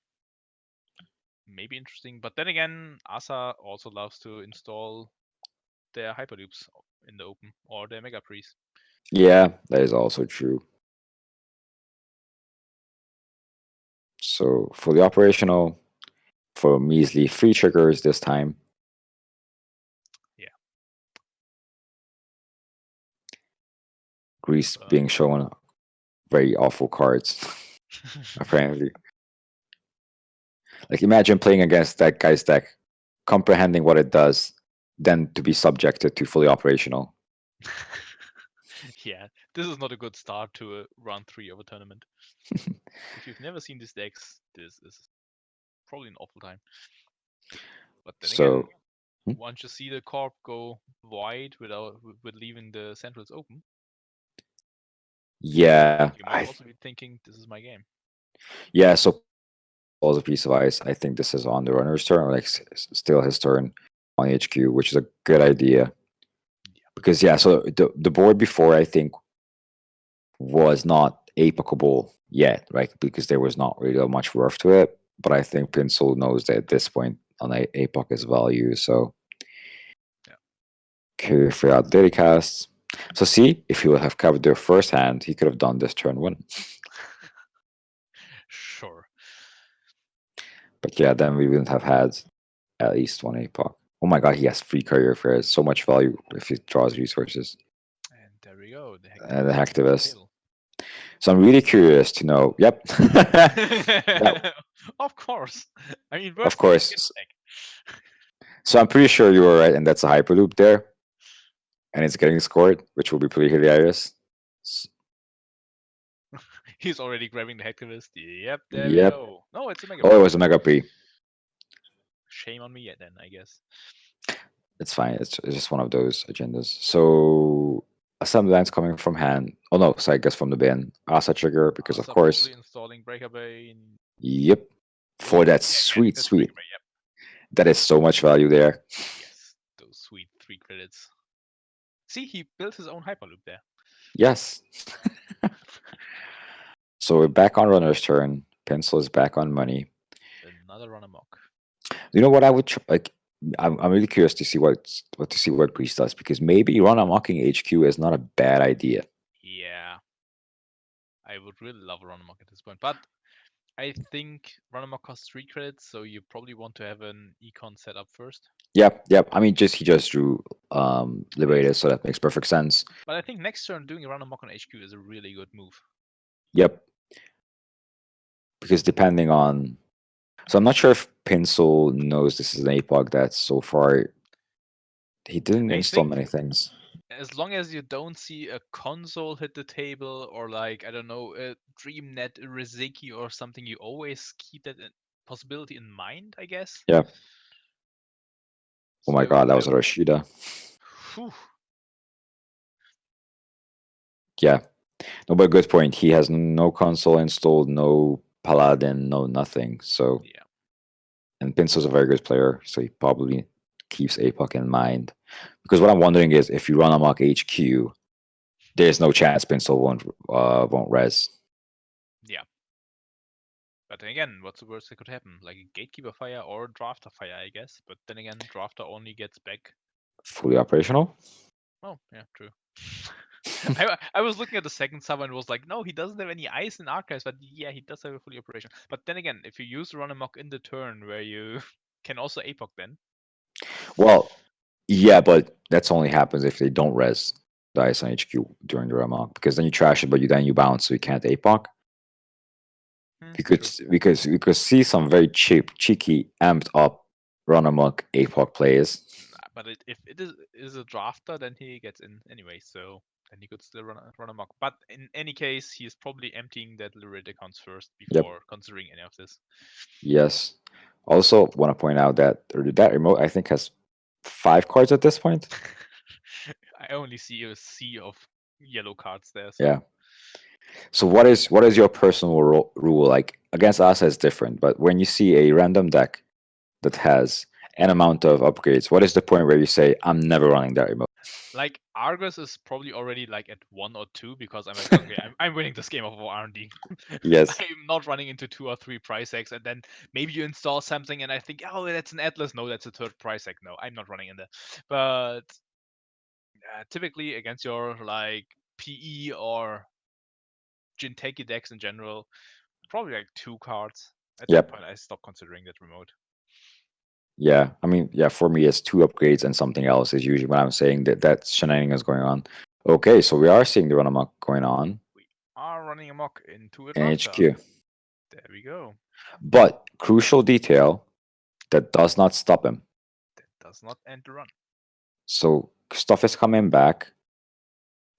maybe interesting, but then again, Asa also loves to install their Hyperloops in the open or their Mega Priest. Yeah, that is also true. So fully operational for measly 3 triggers this time. Yeah. Grease But being shown very awful cards, apparently. Like imagine playing against that guy's deck, comprehending what it does, then to be subjected to fully operational. yeah, this is not a good start to a round 3 of a tournament. If you've never seen these decks, this is probably an awful time. But then again, So hmm? once you see the corp go wide without with leaving the centrals open, Yeah, you might also be thinking, "This is my game." yeah. So falls a piece of ice. I think this is on the runner's turn, or like still his turn on HQ, which is a good idea. Yeah. Because yeah, so the board before I think was not apicable yet, right? Because there was not really much worth to it. But I think Pinsel knows that at this point on APOC is value, so Yeah. could figure out daily casts. So see, if he would have covered their first hand, he could have done this turn one. Sure. But yeah, then we wouldn't have had at least one APOC. Oh my god, he has free courier affairs. So much value if he draws resources. And there we go. The The hacktivist coming to the hacktivist. table. So I'm really curious to know. Yep. That, Of course. I mean, of worst case, you get course. the deck. So I'm pretty sure you were right, and that's a hyperloop there, and it's getting scored, which will be pretty hilarious. He's already grabbing the hacktivist. Yep, there we Yep. go. No, it's a Mega Oh, it Priest. was a mega pre. Shame on me yet then, I guess. It's fine. It's just one of those agendas. So assembly lines coming from hand. Oh no, so I guess from the bin. Asa trigger because of Asa course. probably installing Breaker Bane. Yep. Oh, For that yeah, sweet, that's sweet. Breaker Bane. Yep. That is so much value there. Yes, those sweet 3 credits. See, he built his own Hyperloop there. Yes. So we're back on runner's turn. Pencil is back on money. Another run amok. You know what I would like? I'm really curious to see what Greece does because maybe run unlocking HQ is not a bad idea. Yeah, I would really love a run amok at this point, but I think run amok costs 3 credits, so you probably want to have an econ set up first. Yep, yep. I mean, he just drew liberated, so Exactly. that makes perfect sense. But I think next turn doing a run amok on HQ is a really good move. Yep, because depending on, so I'm not sure if Pinsel knows this is an APOC that so far he didn't I install think many things. as long as you don't see a console hit the table or like I don't know a DreamNet, a Riziki or something, you always keep that possibility in mind, I guess. Yeah. Oh So my I would. god, that was a Rashida. Whew, Yeah. No, but good point. He has no console installed, no Paladin, no nothing. So, yeah, and Pinsel's a very good player, so he probably keeps APOC in mind. Because what I'm wondering is if you run Amok HQ, there's no chance Pinsel won't res. yeah. But then again, what's the worst that could happen? Like a Gatekeeper fire or a Drafter fire, I guess. But then again, Drafter only gets back. Fully operational. Oh, yeah, true. I was looking at the second sub and was like, no, he doesn't have any ice in archives, but yeah, he does have a fully operation. But then again, if you use run amok in the turn where you can also APOC then. Well, yeah, but that's only happens if they don't res the ice on HQ during the Amok, because then you trash it, but you bounce, so you can't APOC. True. We could see some very cheeky, amped up run amok APOC plays. But if it is a drafter, then he gets in anyway, so then he could still run amok. But in any case, he is probably emptying that Lyrid accounts first Yep. before considering any of this. Yes. Also, want to point out that that remote I think has 5 cards at this point. I only see a sea of yellow cards there. So Yeah. So what is your personal rule? Like against us, it's different. But when you see a random deck that has an amount of upgrades, what is the point where you say I'm never running that remote? like Argus is probably already like at 1 or 2 because I'm like, okay, I'm winning this game of R&D. Yes. I'm not running into 2 or 3 price tags, and then maybe you install something, and I think, oh, that's an Atlas. No, that's a third price tag. No, I'm not running in there. But typically against your like PE or Jinteki decks in general, probably like 2 cards. At that Yep. point, I stopped considering that remote. Yeah. I mean, yeah. For me, it's 2 upgrades and something else is usually what I'm saying that shenanigans going on. Okay, so we are seeing the run amok going on We are running amok into in Advanced Turn. HQ. There we go. But crucial detail that does not stop him. That does not end the run. So stuff is coming back.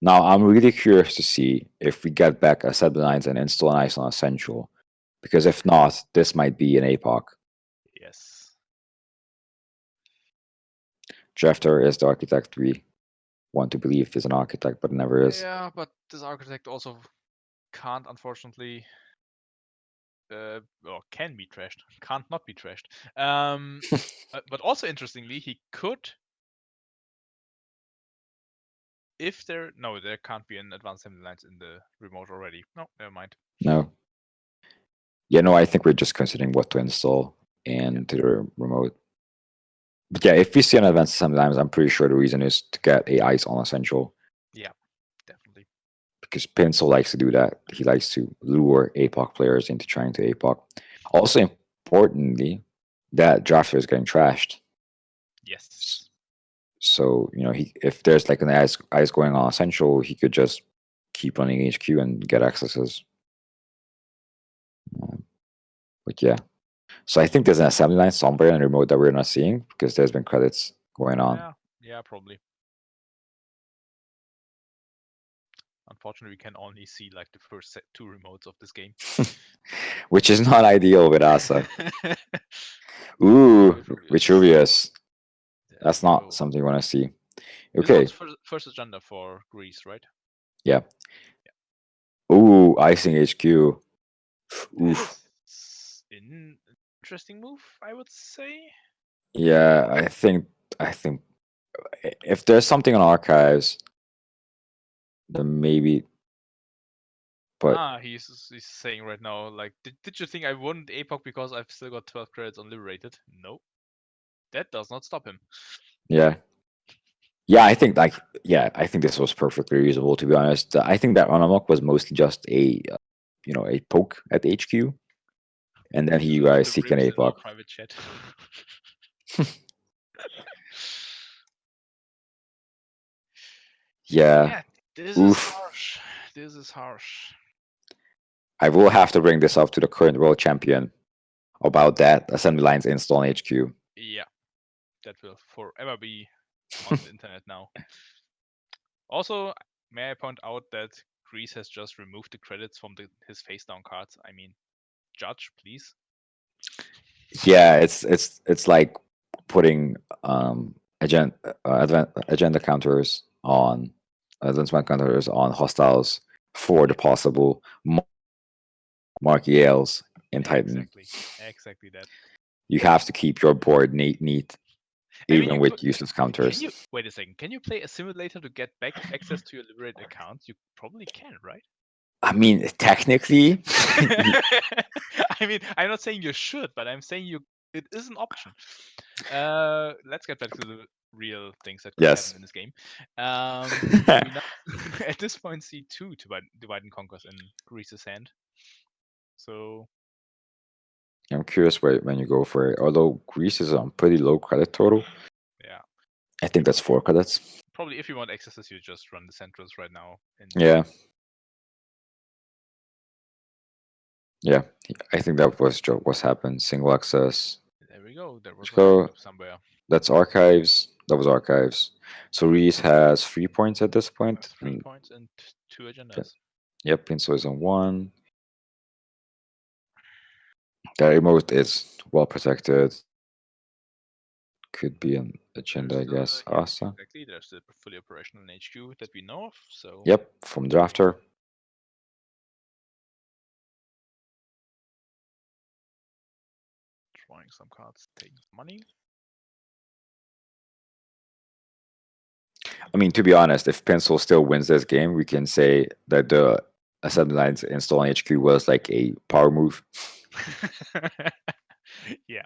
Now I'm really curious to see if we get back a 79 and install an ice on essential. Because if not, this might be an APOC. Yes. Drafter is the architect we want to believe is an architect, but never is. Yeah, but this architect also can't, unfortunately, or can be trashed. Can't not be trashed. But also interestingly, he could, if there. No, there can't be an advanced assembly lines in the remote already. No, never mind. No. Yeah, no, I think we're just considering what to install Yeah. into the remote. But yeah, if we see an advanced sometimes, I'm pretty sure the reason is to get a ice on essential. Yeah, definitely. Because Pinsel likes to do that. He likes to lure APOC players into trying to APOC. Also, importantly, that drafter is getting trashed. Yes. So, if there's like an ice going on essential, he could just keep running HQ and get accesses. But yeah. So I think there's an assembly line somewhere in the remote that we're not seeing because there's been credits going on. Yeah, probably. Unfortunately, we can only see like the first 2 remotes of this game. Which is not ideal with Asa. Ooh, Vitruvius. That's not something you want to see. This Okay. was first agenda for Gries, right? Yeah. Ooh, icing HQ. That Oof. is an interesting move, I would say. Yeah, I think if there's something on archives, then maybe. But He's saying right now, like, did you think I wouldn't APOC because I've still got 12 credits on Liberated? No. That does not stop him. yeah. Yeah, I think this was perfectly reasonable, to be honest. I think that run amok was mostly just a poke at HQ, and then he Look at the seek an rims in our APOC. private chat. Yeah. Yeah, this is Oof. harsh. This is harsh. I will have to bring this up to the current world champion about that assembly lines install in HQ. Yeah, that will forever be on the internet now. Also, may I point out that Grease has just removed the credits from his face down cards. I mean, judge, please. Yeah, it's like putting agenda counters on advancement counters on hostiles for the possible Mark Yales in Titan. Exactly that. You have to keep your board neat, I mean, even with useless counters. can you wait a second? Can you play a simulator to get back access to your liberated accounts? You probably can, right? I mean, technically, I mean, I'm not saying you should, but I'm saying it is an option. Let's get back to the real things that could happen yes. in this game. We now at this point see 2 divide and conquers in Grease's hand. So I'm curious when you go for it. Although Greece is on pretty low credit total, yeah, I think that's 4 credits. probably if you want accesses, you just run the centrals right now. Yeah. Yeah, I think that was what's happened. Single access. There we go. There was Let's a hack go. somewhere. That's archives. That was archives. So Reese has 3 points at this point. 3 And points and 2 agendas. yep, Pinsel is on 1. That remote is well protected. Could be an There's agenda, I still, guess. yeah, Asa. exactly. There's still fully operational in HQ that we know of. So Yep, from drafter. drawing some cards, taking some money. I mean, to be honest, if Pencil still wins this game, we can say that the assembly lines install on HQ was like a power move. Yeah,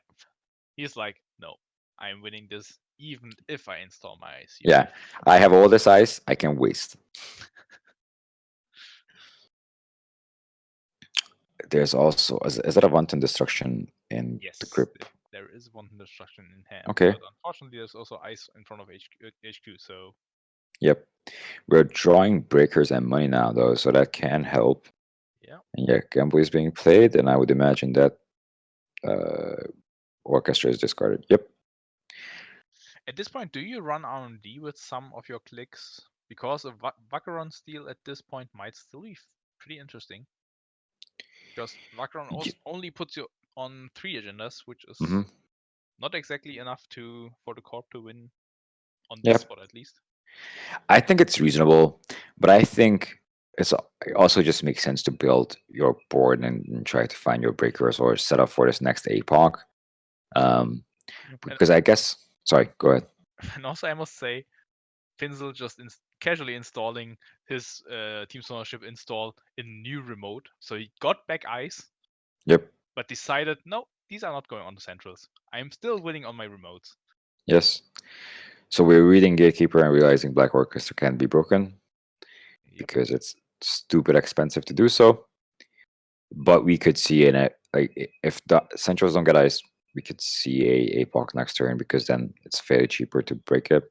he's like, no, I'm winning this even if I install my ice here. Yeah, I have all this ice, I can waste. There's also, is that a wanton destruction in the Yes, grip? there is one destruction in hand, Okay, but unfortunately, there's also ice in front of HQ. So yep. We're drawing breakers and money now, though, so that can help. yeah. And yeah, Gamble is being played, and I would imagine that uh, Orchestra is discarded. Yep. At this point, do you run R&D with some of your clicks? Because a Vacheron steal at this point might still be pretty interesting. Because Vacheron only puts you on 3 agendas, which is Mm-hmm. not exactly enough for the corp to win on this Yep. spot at least. I think it's reasonable, but I think it also just makes sense to build your board and try to find your breakers or set up for this next APOC. Um, And, because I guess, sorry, go ahead. and also, I must say, Pinsel just casually installing his Team Ownership install in new remote. So he got back ice, Yep. but decided, no, these are not going on the centrals. I am still winning on my remotes. Yes. So we're reading Gatekeeper and realizing Black Orchestra can be broken Yep. because it's stupid expensive to do so. But we could see in it, like if the centrals don't get ice, we could see a APOC next turn because then it's fairly cheaper to break it.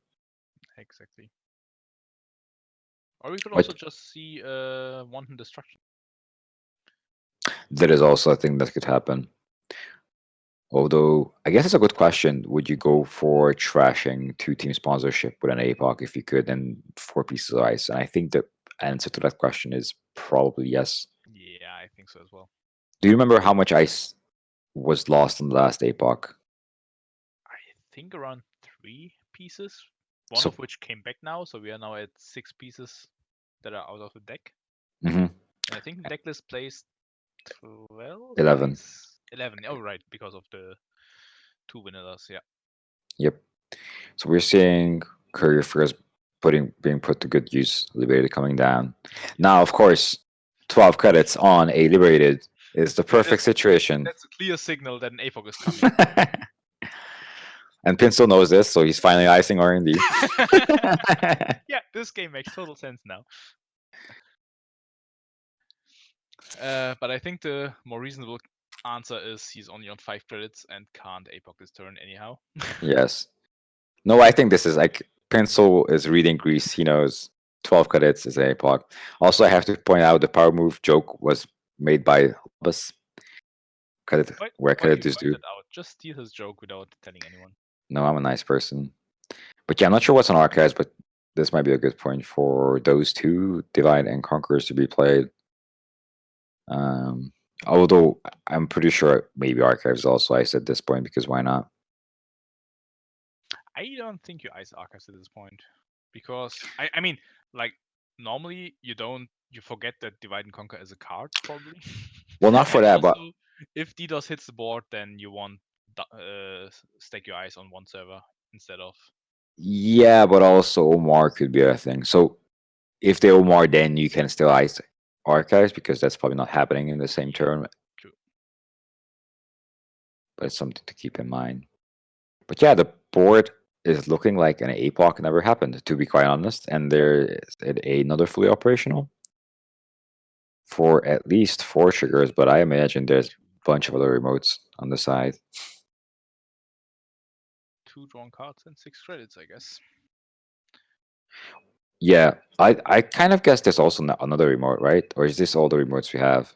Exactly. Or we could also But just see wanton destruction. that is also a thing that could happen. Although I guess it's a good question. Would you go for trashing two-team sponsorship with an APOC if you could, and 4 pieces of ice? And I think the answer to that question is probably yes. Yeah, I think so as well. Do you remember how much ice was lost in the last APOC? I think around 3 pieces, one So of which came back now. So we are now at 6 pieces that are out of the deck. mhm, And I think the deck list plays 12 11. ice. 11. Oh, right, because of the 2 vanillas. Yeah. Yep. So we're seeing Courier First being put to good use, Liberated coming down. Yep. Now, of course, 12 credits on a Liberated is the That is perfect situation. that's a clear signal that an APOC is coming. And Pinsel knows this, so he's finally icing R&D. Yeah, this game makes total sense now. But I think the more reasonable answer is he's only on 5 credits and can't APOC this turn anyhow. Yes. No, I think this is like Pinsel is reading Greece. He knows 12 credits is a APOC. Also, I have to point out the power move joke was made by Labus. Credit where Why do credit you is point due. that out? Just steal his joke without telling anyone. No, I'm a nice person. But yeah, I'm not sure what's on archives, but this might be a good point for those two Divide and Conquerors to be played. Um, although I'm pretty sure maybe archives also ice at this point because why not? I don't think you ice archives at this point. Because I mean, like normally you forget that Divide and Conquer is a card, probably. Well, not for And that, but also if DDoS hits the board, then you want stake your eyes on one server instead of yeah, but also Omar could be a thing. So if they Omar, then you can still ice archives because that's probably not happening in the same yeah, turn. true. But it's something to keep in mind. But yeah, the board is looking like an APOC never happened, to be quite honest. And there is another fully operational for at least 4 triggers, but I imagine there's a bunch of other remotes on the side. 2 drawn cards and 6 credits, I guess. Yeah, I kind of guess there's also another remote, right? Or is this all the remotes we have?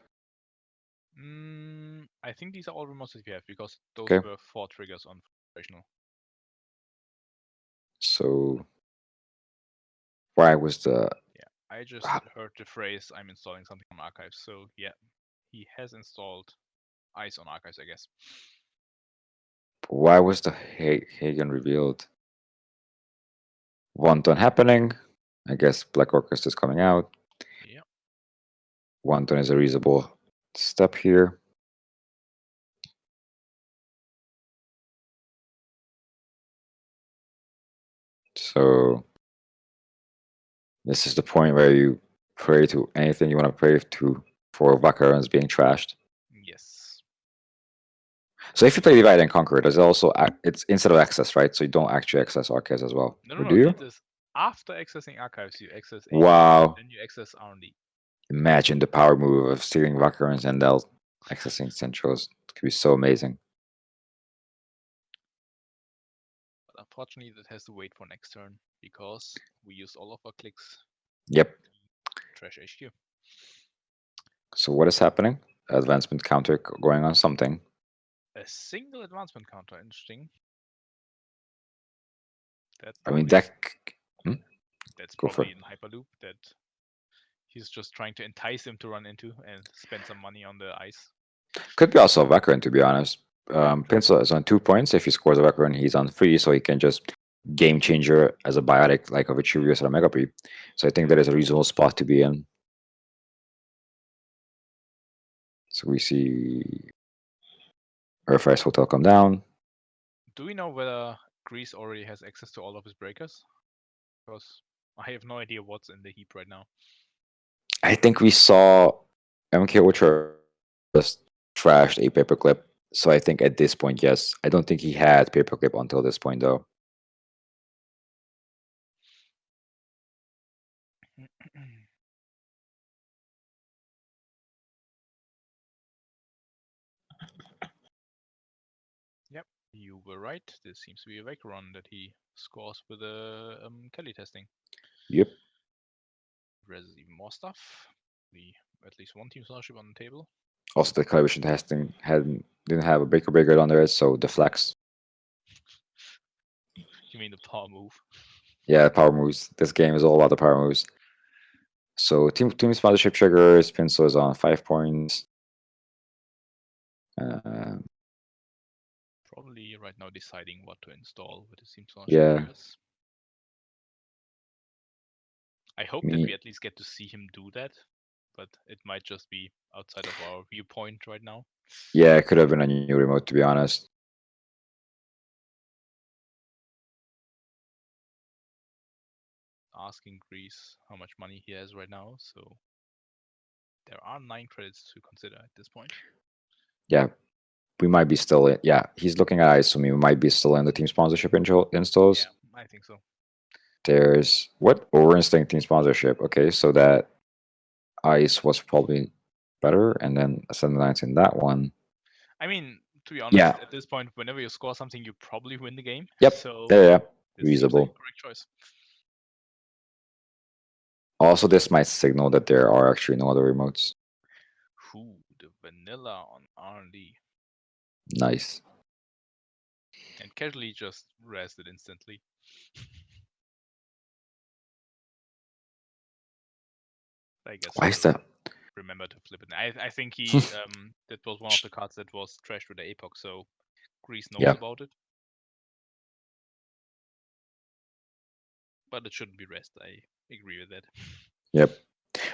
I think these are all remotes that we have because those Okay, were 4 triggers on operational. so why was the Yeah, I just heard the phrase "I'm installing something on archives." So yeah, he has installed ice on archives, I guess. why was the Hagen revealed? One ton happening. I guess Black Orchestra is coming out. Yeah. One ton is a reasonable step here. So this is the point where you pray to anything you want to pray to for Vacarons being trashed. Yes. So if you play Divide and Conquer, there's also it's instead of access, right? So you don't actually access archives as well, No, or no, do no. you? This is after accessing archives, you access APOC, and Wow! then you access R&D. Imagine the power move of stealing Vacarons and then accessing centrals. It could be so amazing. But unfortunately, that has to wait for next turn because we used all of our clicks. Yep. Trash HQ. So what is happening? Advancement counter going on something. A single advancement counter. Interesting. That I mean, probably is, deck. Hmm? that's Go for probably it. in Hyperloop that he's just trying to entice him to run into and spend some money on the ice. Could be also a veteran, to be honest. Could be. Pinsel is on 2 points. If he scores a veteran, he's on 3, so he can just game changer as a biotic like a Vitruvius or a Mega Pre. So I think that is a reasonable spot to be in. So we see Earthrise Hotel come down. Do we know whether Gries already has access to all of his breakers? Because I have no idea what's in the heap right now. I think we saw MK Ultra just trashed a paperclip. So I think at this point, yes. I don't think he had paperclip until this point, though. Yep, you were right. This seems to be a Vacheron that he scores with a Kelly testing. Yep. Raises even more stuff. The at least one team scholarship on the table. Also, the calibration testing didn't have a breaker on there, so the flex. You mean the power move? Yeah, power moves. This game is all about the power moves. So team sponsorship triggers. Pinsel is on 5 points. Uh, Probably right now deciding what to install with his team scholarship yeah, triggers. I hope that me. we at least get to see him do that, but it might just be outside of our viewpoint right now. Yeah, it could have been a new remote, to be honest. Asking Greece how much money he has right now, so there are 9 credits to consider at this point. Yeah, we might be still in. Yeah, he's looking at. I assume we might be still in the team sponsorship installs. Yeah, I think so. There's what? Oh, we're installing team sponsorship. Okay, so that ice was probably better, and then 79's in that one. I mean, to be Yeah. honest, at this point, whenever you score something, you probably win the game. Yep. So Yeah. this seems like Reasonable. a correct choice. Also, this might signal that there are actually no other remotes. Ooh, the vanilla on R&D. Nice. And casually just rested instantly. I guess Why he is will that? remember to flip it. I think he that was one of the cards that was trashed with the APOC, so Greece knows Yeah. about it. But it shouldn't be rest. I agree with that. Yep.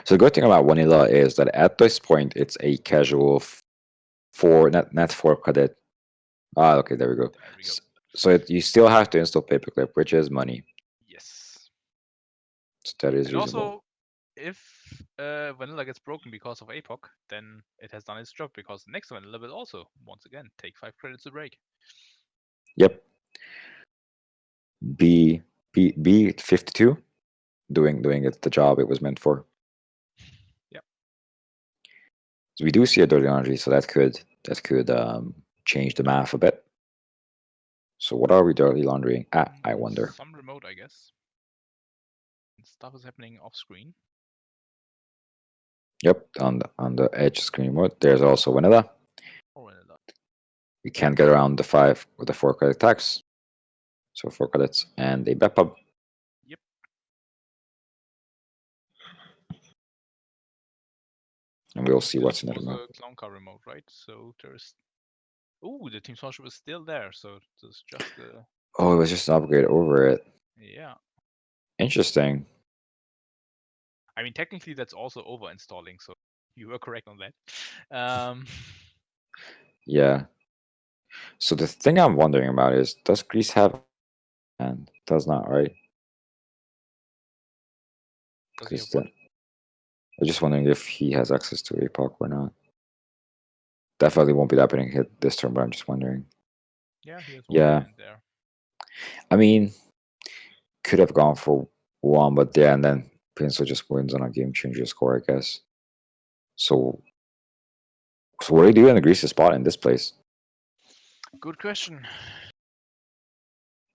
So the good thing about vanilla is that at this point it's a casual four net 4 credit. Ah, okay, there we go. There we go. So you still have to install paperclip, which is money. Yes. So that is And reasonable. also, if vanilla gets broken because of APOC, then it has done its job because the next vanilla will also, once again, take 5 credits to break. Yep. B 52 doing it the job it was meant for. Yep. So we do see a dirty laundry, so that could change the math a bit. So what are we dirty laundering? I wonder. Some remote, I guess. And stuff is happening off screen. Yep, on the edge screen mode. There's also vanilla. Or vanilla. We can't get around the 5 with the 4 credit tax. So 4 credits and a backpub. Yep. And we'll see This what's in the was remote. a clown car remote, right? So there's. Ooh, the team sponsorship is still there. So there's just a. Oh, it was just an upgrade over it. Yeah. Interesting. I mean, technically, that's also over installing, so you were correct on that. Um, Yeah. So the thing I'm wondering about is, does Greece have and does not, right? does he have Because what? I'm just wondering if he has access to APOC or not. Definitely won't be that big hit this turn, but I'm just wondering. Yeah, he has one Yeah. land there. I mean, could have gone for one, but yeah, and then Pinsel just wins on a game changer score, I guess. So, so what do you do in the Greece's spot in this place? Good question.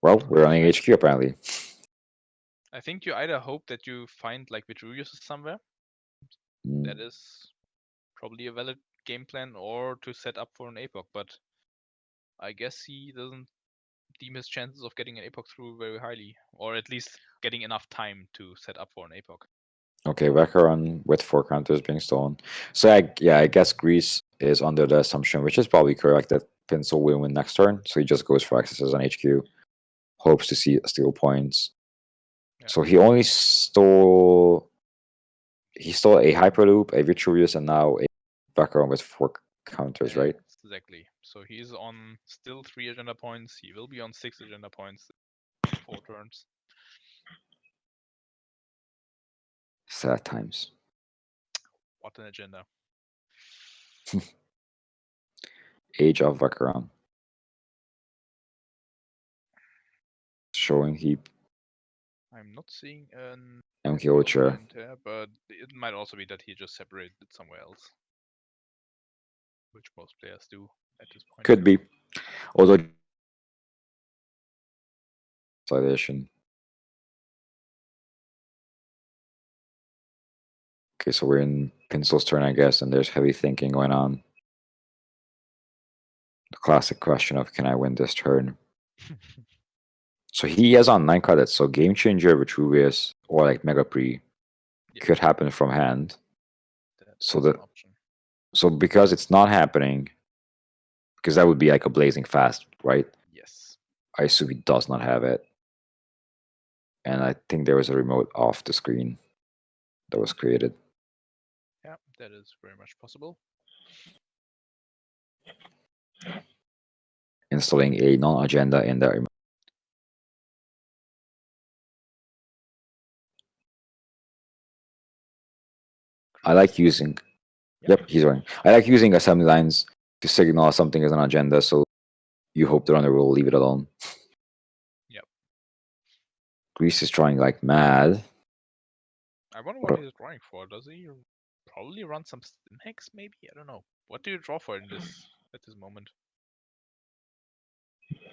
Well, we're running HQ apparently. I think you either hope that you find like Vitruvius somewhere. Mm, That is probably a valid game plan, or to set up for an APOC. But I guess he doesn't deem his chances of getting an APOC through very highly, or at least getting enough time to set up for an APOC. okay, Vakaron with 4 counters being stolen. So I guess Greece is under the assumption, which is probably correct, that Pinsel will win next turn. So he just goes for accesses on HQ, hopes to see steal points. Yeah, So he stole a Hyperloop, a Vitruvius, and now a Vakaron with 4 counters, right? exactly. So he's on still 3 agenda points. He will be on 6 agenda points in 4 turns. Sad times. What an agenda! Age of Vakaron. Showing heap I'm not seeing an MK gold Ultra. land here, but it might also be that he just separated it somewhere else, which most players do at this point. Could be. Although consolidation. Okay, so we're in Pinsel's turn, I guess, and there's heavy thinking going on. The classic question of, can I win this turn? So he has on 9 credits, so Game Changer, Vitruvius, or like Mega Pre Yeah, could happen from hand. that So is an that option. so because it's not happening, because that would be like a blazing fast, right? Yes. I assume he does not have it. And I think there was a remote off the screen that was created. Yeah, that is very much possible. Installing a non-agenda in that remote. I like using. Yeah. Yep, he's running. I like using assembly lines to signal something is an agenda, so you hope the runner will leave it alone. Yep. Greece is trying like mad. I wonder what What he's drawing for. Does he probably run some stim hacks? Maybe, I don't know. What do you draw for in this at this moment?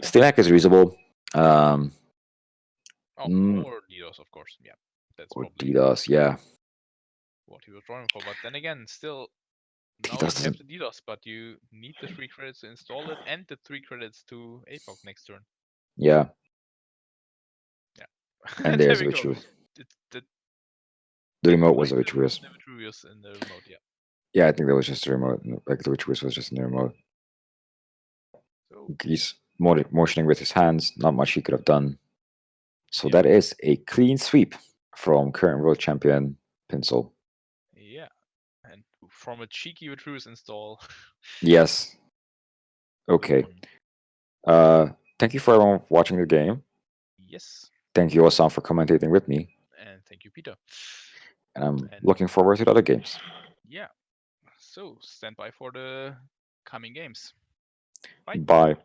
Stilac is reasonable. Oh, Mm, or DDoS, of course. Yeah, that's or probably DDoS, yeah. what he was drawing for. But then again, still, now DDoS you have doesn't. the DDoS, but you need the 3 credits to install it and the 3 credits to APOC next turn. Yeah, Yeah, and there there's we go. Vitruvius. The The remote was find a Vitruvius. the Vitruvius in the remote. Yeah. Yeah, I think that was just a remote. Like the Vitruvius was just in the remote. So He's motioning with his hands. Not much he could have done. So yeah, that is a clean sweep from current world champion Pinsel. yeah, and from a cheeky Vitruvius install. Yes. We Okay. won. Thank you for everyone watching the game. Yes, Thank you, Osam, for commentating with me. and thank you, Peter. And I'm And looking forward to the other games. yeah, so stand by for the coming games. Bye. Bye.